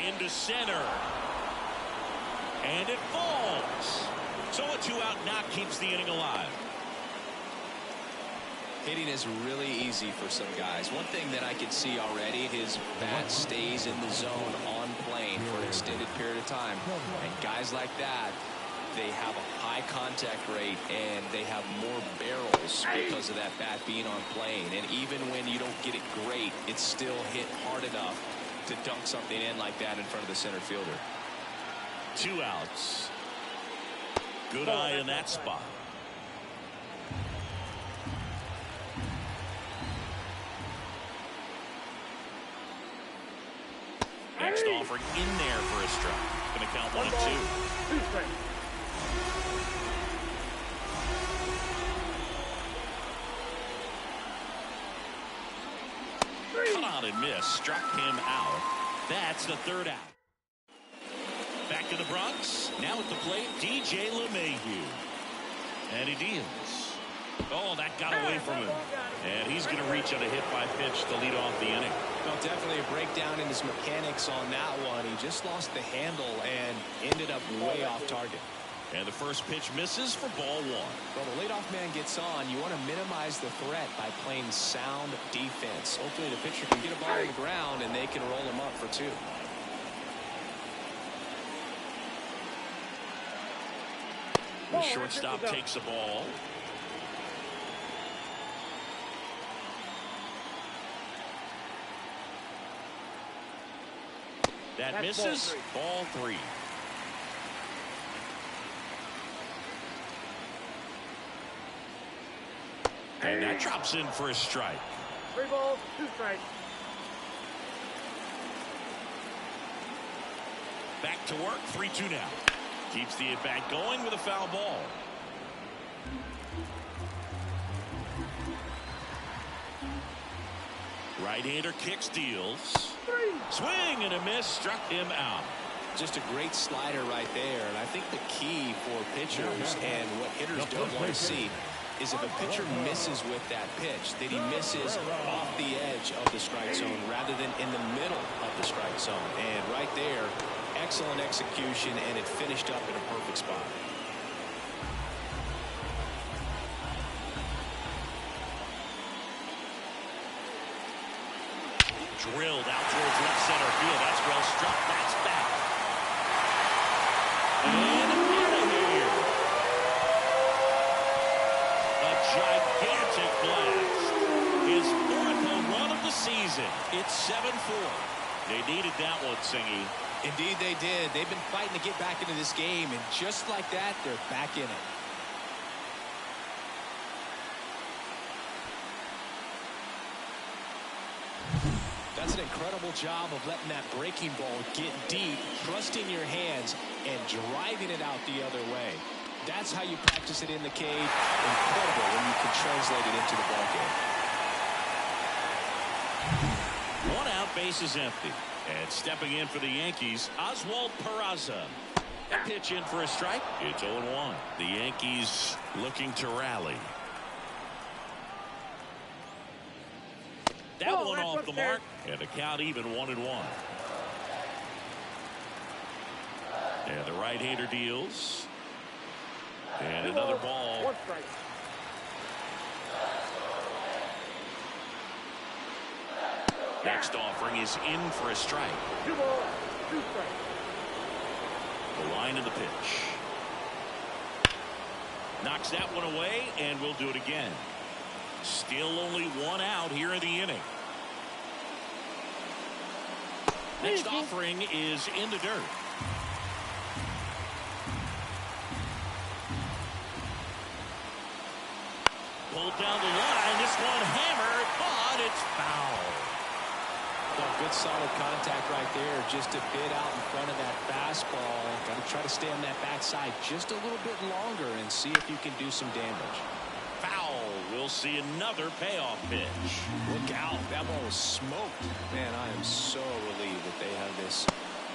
Into center. And it falls. So a 2-out knock keeps the inning alive. Hitting is really easy for some guys. One thing that I can see already, his bat stays in the zone on plane for an extended period of time. And guys like that, they have a high contact rate and they have more barrels because of that bat being on plane. And even when you don't get it great, it's still hit hard enough to dunk something in like that in front of the center fielder. 2 outs. Good eye in that spot. Next offering in there for a strike. Going to count 1 and 2. Caught and missed. Struck him out. That's the 3rd out. Back to the Bronx. Now at the plate, DJ LeMahieu. And he deals. Oh, that got away from him. And he's going to reach on a hit by pitch to lead off the inning. Well, definitely a breakdown in his mechanics on that one. He just lost the handle and ended up way off target. And the first pitch misses for ball 1. Well, the leadoff man gets on. You want to minimize the threat by playing sound defense. Hopefully the pitcher can get a ball on the ground and they can roll him up for 2. The shortstop takes the ball. That misses. Ball 3. And that drops in for a strike. 3 balls, 2 strikes. Back to work. 3-2 now. Keeps the at-bat going with a foul ball. Right-hander kicks, deals. Swing and a miss. Struck him out. Just a great slider right there. And I think the key for pitchers and what hitters don't want to see is if a pitcher misses with that pitch, that he misses off the edge of the strike zone rather than in the middle of the strike zone. And right there, excellent execution, and it finished up in a perfect spot. Drilled out towards left center field. That's well struck. That's back. And out of here. A gigantic blast. His 4th home run of the season. It's 7-4. They needed that one, Singy. Indeed they did. They've been fighting to get back into this game, and just like that, they're back in it. That's an incredible job of letting that breaking ball get deep, trusting your hands, and driving it out the other way. That's how you practice it in the cage. Incredible when you can translate it into the ball game. 1 out, base is empty. And stepping in for the Yankees, Oswald Peraza. A pitch in for a strike. It's 0-1. The Yankees looking to rally. That one off the mark. And the count even 1-1. And the right-hander deals. And another ball. 1 strike. Next offering is in for a strike. 2 balls, 2 strikes. The line of the pitch. Knocks that one away, and we'll do it again. Still only one out here in the inning. Next offering is in the dirt. Pulled down the line. This one hammered, but it's foul. Well, good solid contact right there. Just a bit out in front of that fastball. Got to try to stay on that backside just a little bit longer and see if you can do some damage. Foul. We'll see another payoff pitch. Look out. That ball was smoked. Man, I am so relieved that they have this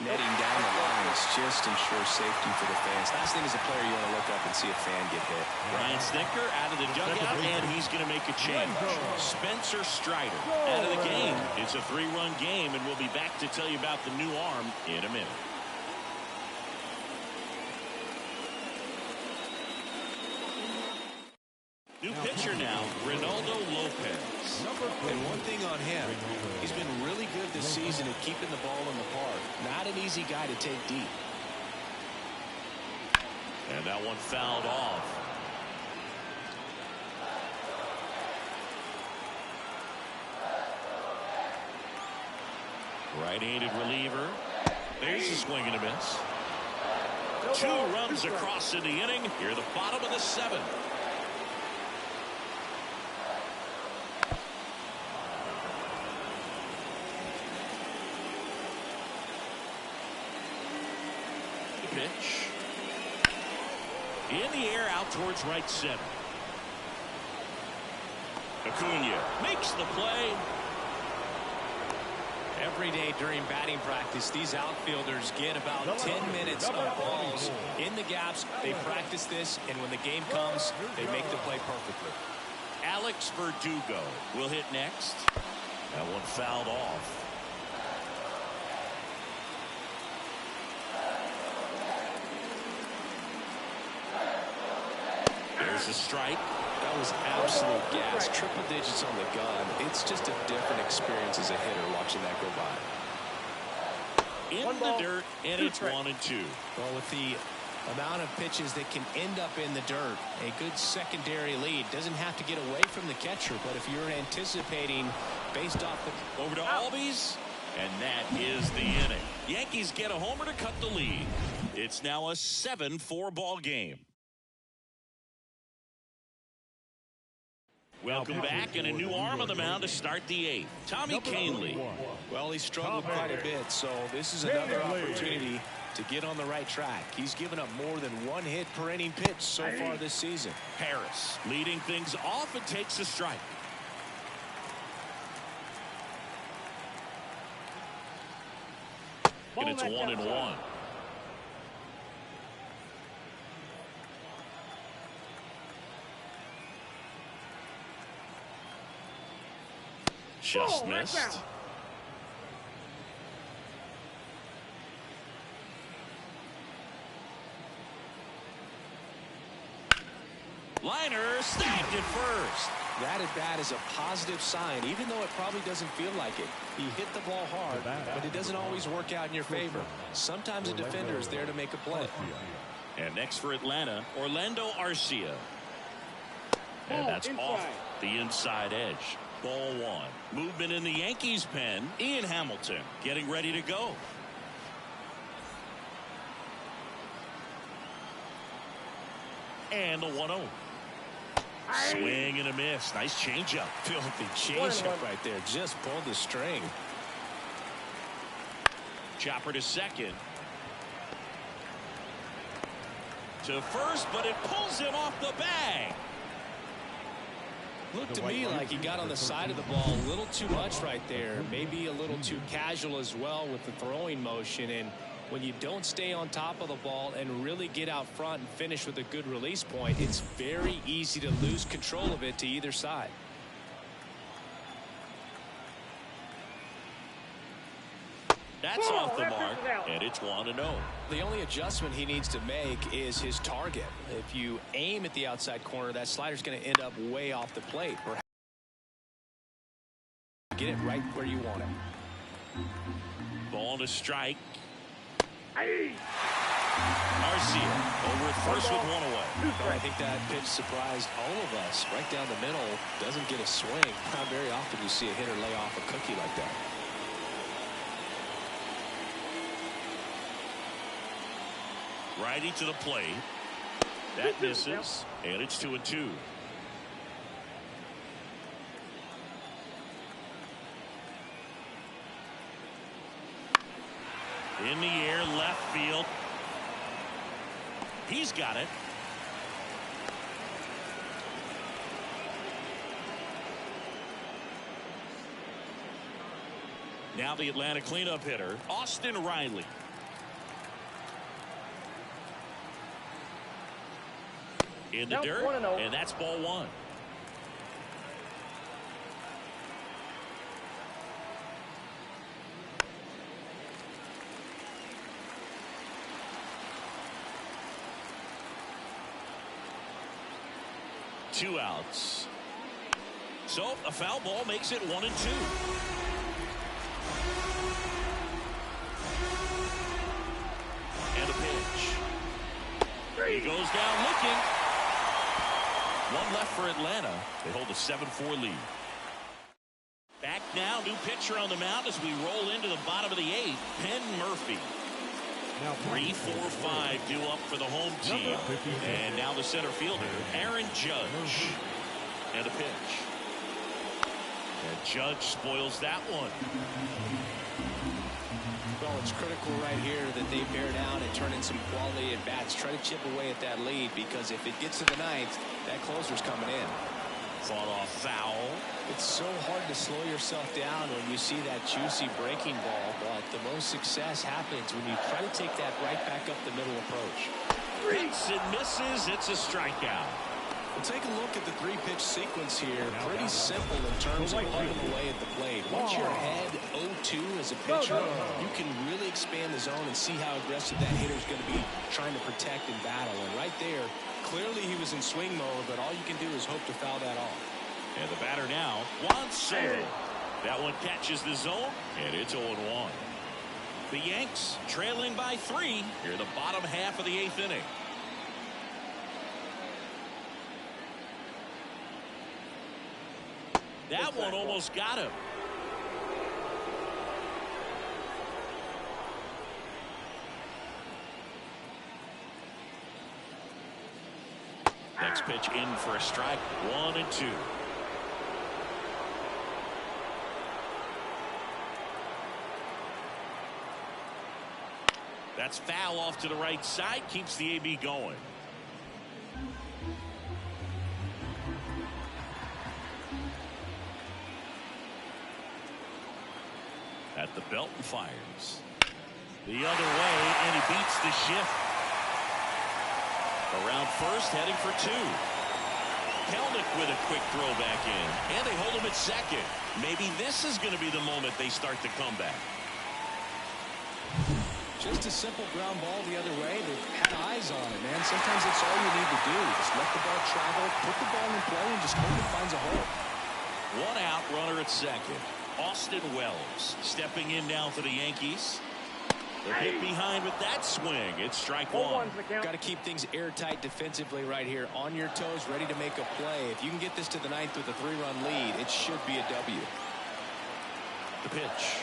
netting down the line. It's just ensures safety for the fans. Last thing as a player, you want to look up and see a fan get hit. Ryan Snitker out of the dugout, and he's going to make a change. Spencer Strider out of the game. It's a 3-run game, and we'll be back to tell you about the new arm in a minute. New pitcher now, Ronaldo Lopez. And one thing on him, he's been really good this season at keeping the ball in the park. Not an easy guy to take deep. And that one fouled off. Right-handed reliever. There's a swing and a miss. 2 runs across in the inning. Here the bottom of the 7th. Pitch. In the air out towards right center. Acuna makes the play. Every day during batting practice, these outfielders get about 10 minutes of balls in the gaps. They practice this, and when the game comes, they make the play perfectly. Alex Verdugo will hit next. That one fouled off. There's a strike. That was absolute gas. Triple digits on the gun. It's just a different experience as a hitter watching that go by. In the dirt, and it's 1-2. Well, with the amount of pitches that can end up in the dirt, a good secondary lead. Doesn't have to get away from the catcher, but if you're anticipating based off the... Over to Albies, and that is the inning. Yankees get a homer to cut the lead. It's now a 7-4 ball game. Welcome back, and a new arm on the mound to start the 8th. Tommy Kahnle. Well, he struggled quite a bit, so this is another opportunity to get on the right track. He's given up more than 1 hit per inning pitch so far this season. Harris leading things off and takes a strike. And it's 1-1. Just missed. Liner snagged it first. That at bat is a positive sign, even though it probably doesn't feel like it. He hit the ball hard, but it doesn't always work out in your favor. Sometimes a defender is there to make a play. And next for Atlanta, Orlando Arcia. And that's off the inside edge. Ball 1. Movement in the Yankees pen. Ian Hamilton getting ready to go. And the 1-0. Swing and a miss. Nice changeup. Filthy changeup right there. Just pulled the string. Chopper to second. To first, but it pulls him off the bag. Looked to me like he got on the side of the ball a little too much right there. Maybe a little too casual as well with the throwing motion. And when you don't stay on top of the ball and really get out front and finish with a good release point, it's very easy to lose control of it to either side. That's off the mark, and it's 1-0. The only adjustment he needs to make is his target. If you aim at the outside corner, that slider's going to end up way off the plate. Perhaps get it right where you want it. Ball to strike. Garcia over at first with one away. Well, I think that pitch surprised all of us. Right down the middle, doesn't get a swing. Not very often you see a hitter lay off a cookie like that. Righty to the plate. That misses, and it's 2-2. In the air, left field. He's got it. Now the Atlanta cleanup hitter, Austin Riley. In the dirt, and that's ball one. Two outs. So a foul ball makes it 1-2. And a pitch. He goes down looking. One left for Atlanta. They hold a 7-4 lead. Back now, new pitcher on the mound as we roll into the bottom of the eighth. Penn Murphy. 3-4-5 due up for the home team. And now the center fielder, Aaron Judge. And a pitch. And Judge spoils that one. Well, it's critical right here that they bear down and turn in some quality at bats. Try to chip away at that lead, because if it gets to the ninth, that closer's coming in. Fought off foul. It's so hard to slow yourself down when you see that juicy breaking ball, but the most success happens when you try to take that right back up the middle approach. Hits and misses. It's a strikeout. We'll take a look at the three-pitch sequence here. Pretty simple in terms of plugging away at the plate. Once you're ahead 0-2 as a pitcher, you can really expand the zone and see how aggressive that hitter's going to be trying to protect and battle. And right there, clearly he was in swing mode, but all you can do is hope to foul that off. And the batter now, Juan Soto. That one catches the zone, and it's 0-1. The Yanks trailing by 3 here in the bottom half of the 8th inning. That one almost got him. Next pitch in for a strike. 1-2. That's foul off to the right side. Keeps the AB going. At the belt and fires. The other way, and he beats the shift. Around first, heading for 2. Kelnick with a quick throw back in. And they hold him at second. Maybe this is going to be the moment they start the comeback. Just a simple ground ball the other way. They've had eyes on it, man. Sometimes that's all you need to do. Just let the ball travel, put the ball in play, and just hope it finds a hole. One out, runner at second. Austin Wells stepping in now for the Yankees. They're hit behind with that swing. It's strike one. Got to keep things airtight defensively right here. On your toes, ready to make a play. If you can get this to the ninth with a 3-run lead, it should be a W. The pitch.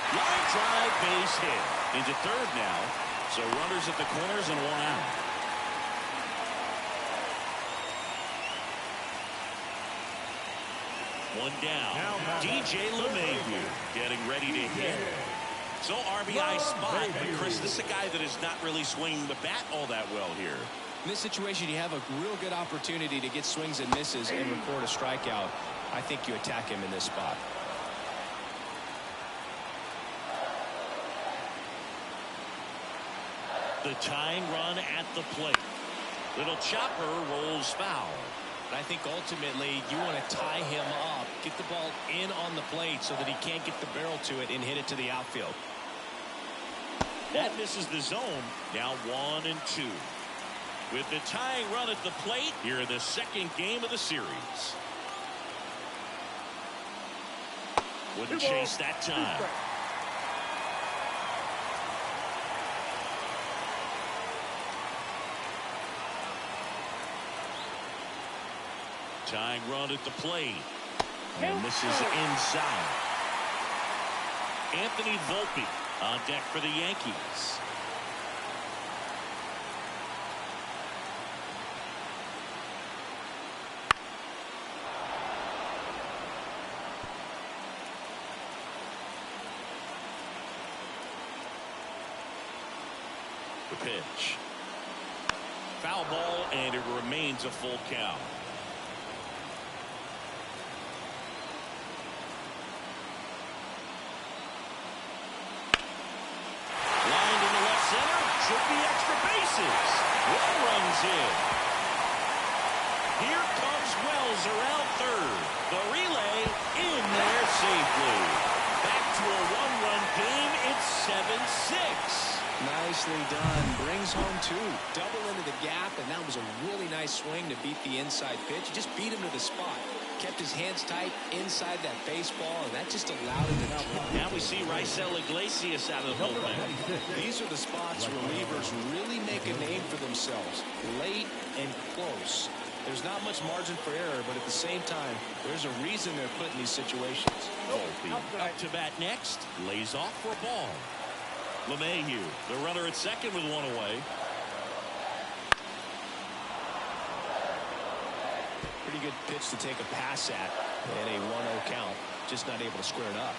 Line drive, base hit. Into third now. So runners at the corners and one out. One down. DJ LeMahieu getting ready to hit. So RBI spot. But Chris, this is a guy that is not really swinging the bat all that well here. In this situation, you have a real good opportunity to get swings and misses and record a strikeout. I think you attack him in this spot. The tying run at the plate. Little chopper rolls foul. I think ultimately you want to tie him up, get the ball in on the plate so that he can't get the barrel to it and hit it to the outfield. That misses the zone. Now 1-2. With the tying run at the plate here in the second game of the series. Wouldn't chase that time. Tying run at the plate. And this is inside. Anthony Volpe on deck for the Yankees. The pitch. Foul ball, and it remains a full count. Lined in the left center. Should be extra bases. One runs in. Here comes Wells around third. The relay in there safely. Back to a one-run game. It's 7-6. Nicely done. Brings home two. Double into the gap, and that was a really nice swing to beat the inside pitch. He just beat him to the spot. Kept his hands tight inside that baseball, and that just allowed him to. Now we see Raisel Iglesias out of the bullpen. These are the spots relievers really make a name for themselves. Late and close. There's not much margin for error, but at the same time, there's a reason they're put in these situations. Volpe up to bat next. Lays off for a ball. LeMahieu, the runner at second with one away. Pretty good pitch to take a pass at and a 1-0 count. Just not able to square it up.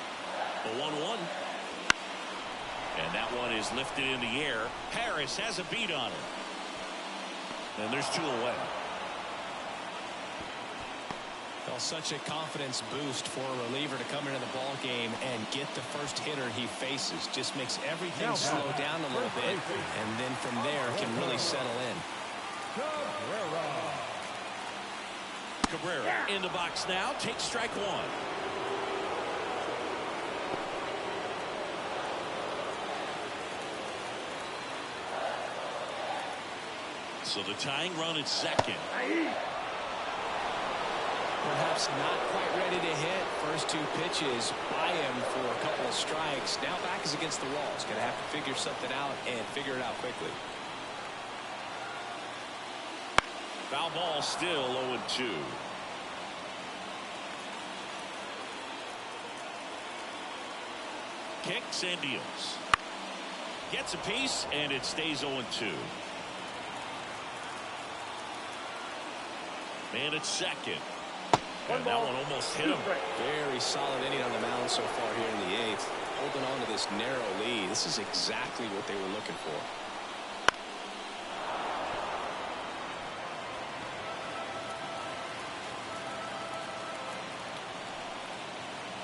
The 1-1. And that one is lifted in the air. Harris has a beat on it. And there's two away. Well, such a confidence boost for a reliever to come into the ball game and get the first hitter he faces. Just makes everything slow down a little bit, and then from there can really settle in. Cabrera in the box now. Takes strike one. So the tying run at second. Perhaps not quite ready to hit. First two pitches by him for a couple of strikes. Now back is against the wall. He's going to have to figure something out and figure it out quickly. Foul ball, still 0-2. Kicks and deals. Gets a piece, and it stays 0-2. Man at second. And that one almost hit him. Very solid inning on the mound so far here in the eighth. Holding on to this narrow lead. This is exactly what they were looking for.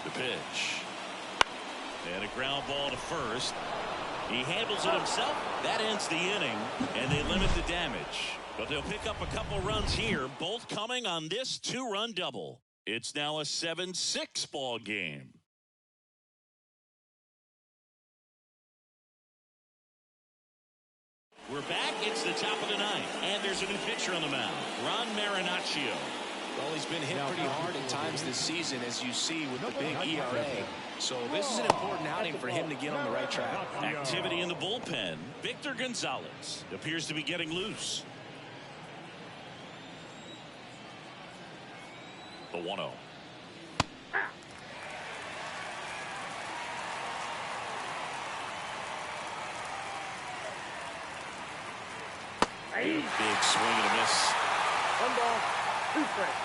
The pitch. And a ground ball to first. He handles it himself. That ends the inning, and they limit the damage. But they'll pick up a couple runs here, both coming on this two-run double. It's now a 7-6 ball game. We're back. It's the top of the ninth, and there's a new pitcher on the mound, Ron Marinaccio. Well, he's been hit pretty hard at times this season, as you see with the big ERA. So this is an important outing for him to get on the right track. Activity in the bullpen. Victor Gonzalez appears to be getting loose. The 1-0. Big swing and a miss. 1 ball, 2 strikes.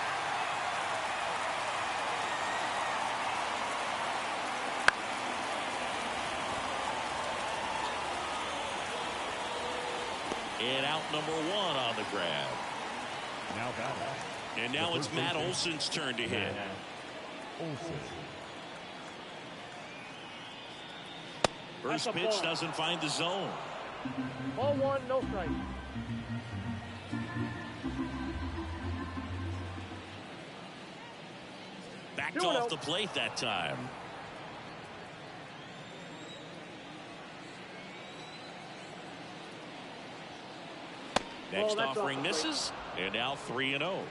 And out number 1 on the grab. Now batting. And now it's Matt Olson's turn to hit. First pitch doesn't find the zone. Ball 1, no strike. Backed off the plate that time. Next offering misses, and now 3-0.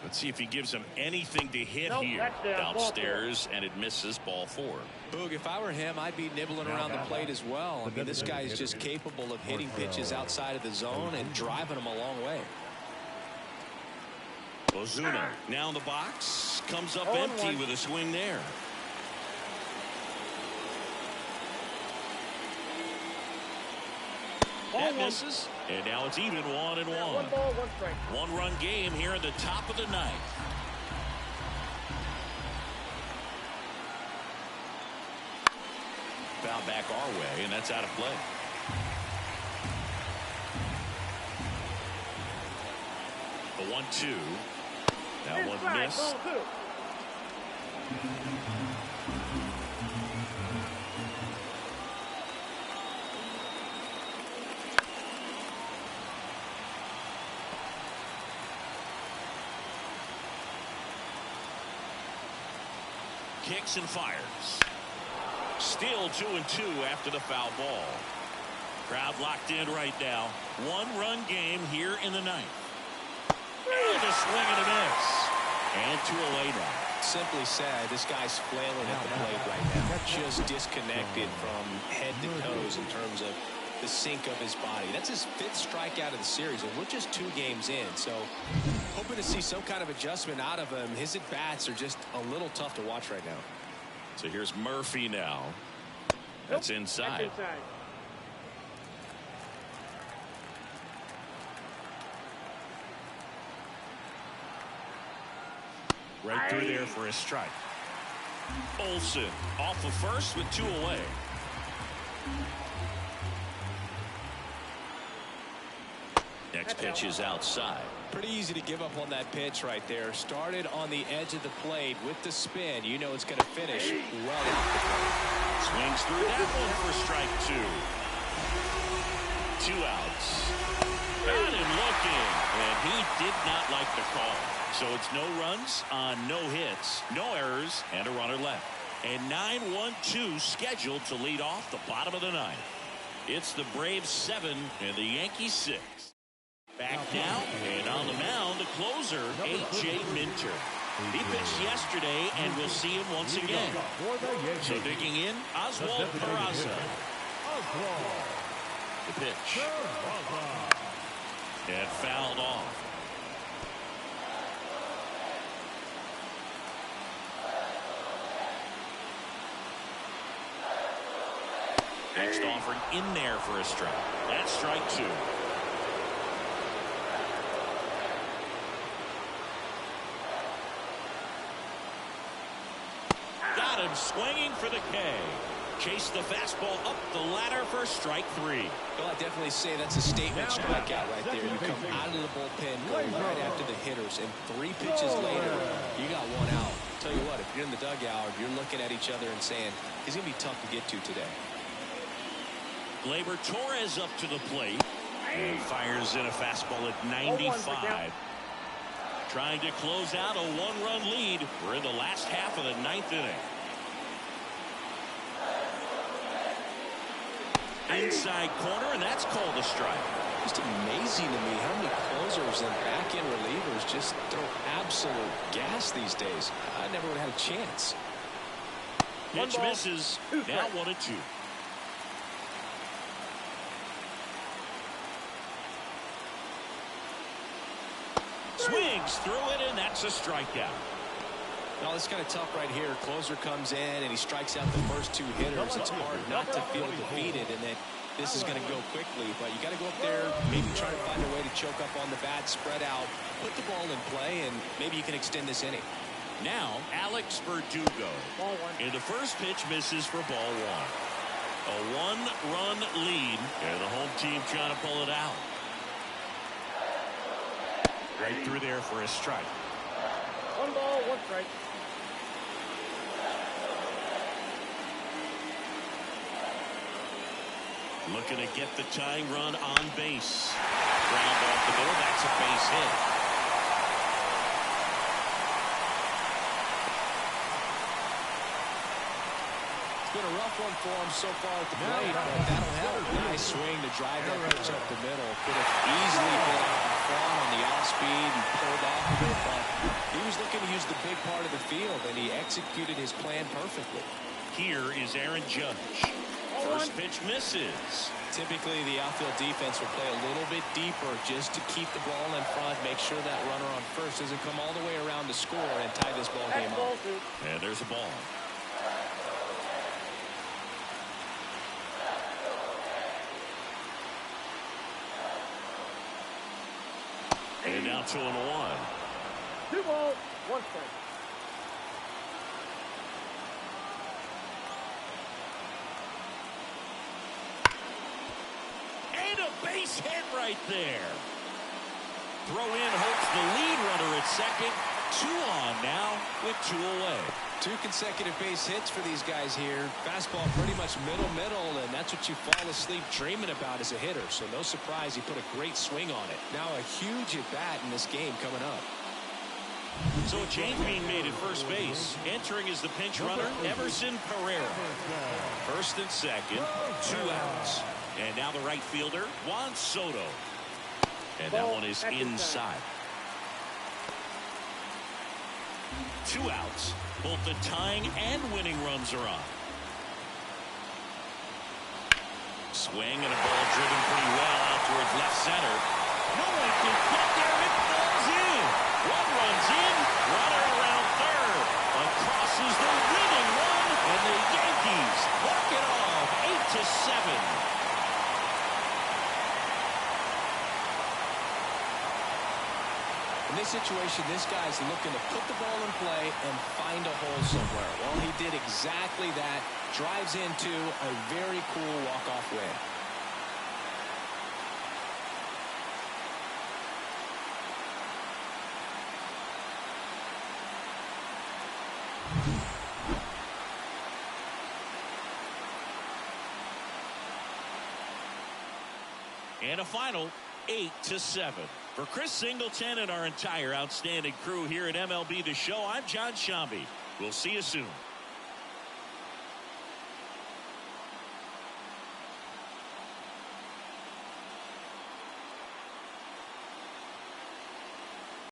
Let's see if he gives him anything to hit Nope, here. that's down. Downstairs, and it misses. Ball 4. Boog, if I were him, I'd be nibbling around the plate as well. I mean, this guy is just capable of hitting pitches outside of the zone and driving them a long way. Ozuna now in the box. Comes up empty with a swing there. That misses. And now it's even 1-1. 1 ball, 1 strike. 1-run game here in the top of the ninth. Foul back our way, and that's out of play. The 1-2. That one missed. Ball 2. Kicks and fires. Still 2-2 after the foul ball. Crowd locked in right now. 1-run game here in the ninth. And a swing and a miss. And 2 away now. Simply said, this guy's flailing at the plate right now. Just disconnected from head to toes in terms of the sink of his body. That's his 5th strikeout of the series, and we're just 2 games in. So hoping to see some kind of adjustment out of him. His at-bats are just a little tough to watch right now. So here's Murphy now. That's inside. That's inside. Right through there for a strike. Olsen off of first with 2 away. Next pitch is outside. Pretty easy to give up on that pitch right there. Started on the edge of the plate with the spin. You know it's going to finish well off the plate. Swings through that one for strike 2. 2 outs. Got him looking, and he did not like the call. So it's no runs on no hits, no errors, and a runner left. And 9-1-2 scheduled to lead off the bottom of the ninth. It's the Braves 7 and the Yankees 6. Back now, and on the mound, the closer, A.J. Minter. He pitched yesterday, and we'll see him once again. So digging in, Oswald Peraza. The pitch. And fouled off. Next offering in there for a strike. That's strike 2. Got him swinging for the K. Chase the fastball up the ladder for strike 3. Well, I definitely say that's a statement strikeout right there. You come out of the bullpen, go right after the hitters, and 3 pitches later, you got 1 out. Tell you what, if you're in the dugout, you're looking at each other and saying, he's going to be tough to get to today. Gleyber Torres up to the plate and fires in a fastball at 95. Trying to close out a 1-run lead. We're in the last half of the 9th inning. Inside corner, and that's called a strike. Just amazing to me how many closers and back-end relievers just throw absolute gas these days. I never would have had a chance. Pitch misses. Now 1-2. Swings through it, and that's a strikeout. Well, it's kind of tough right here. Closer comes in, and he strikes out the first 2 hitters. It's hard not to feel defeated and that this is going to go quickly. But you got to go up there, maybe try to find a way to choke up on the bat, spread out, put the ball in play, and maybe you can extend this inning. Now, Alex Verdugo. And the first pitch misses for ball 1. A 1-run lead, and the home team trying to pull it out. Right through there for a strike. 1 ball, 1 strike. Looking to get the tying run on base. Ground off the middle. That's a base hit. It's been a rough one for him so far at the plate, but that'll help. Nice swing to drive that pitch up the middle. Could have easily been out in front on the off speed and pulled off of it, but was looking to use the big part of the field, and he executed his plan perfectly. Here is Aaron Judge. First pitch misses. Typically, the outfield defense will play a little bit deeper just to keep the ball in front, make sure that runner on first doesn't come all the way around to score and tie this ball game up. And there's a ball. And now 2-1. 2 balls, 1 strike. And a base hit right there. Throw in hopes the lead runner at second. 2 on now with 2 away. 2 consecutive base hits for these guys here. Fastball pretty much middle, and that's what you fall asleep dreaming about as a hitter. So no surprise he put a great swing on it. Now a huge at bat in this game coming up. So a change being made at first base. Entering as the pinch runner, Everson Pereira. First and second, 2 outs. And now the right fielder, Juan Soto. And that one is inside. 2 outs. Both the tying and winning runs are on. Swing and a ball driven pretty well out towards left center. No one can get there. It falls in. 1 runs in. Runner around third. Across is the winning run. And the Yankees walk it off 8-7. In this situation, this guy's looking to put the ball in play and find a hole somewhere. Well, he did exactly that. Drives into a very cool walk-off win. And a final 8-7. For Chris Singleton and our entire outstanding crew here at MLB The Show, I'm John Shambi. We'll see you soon.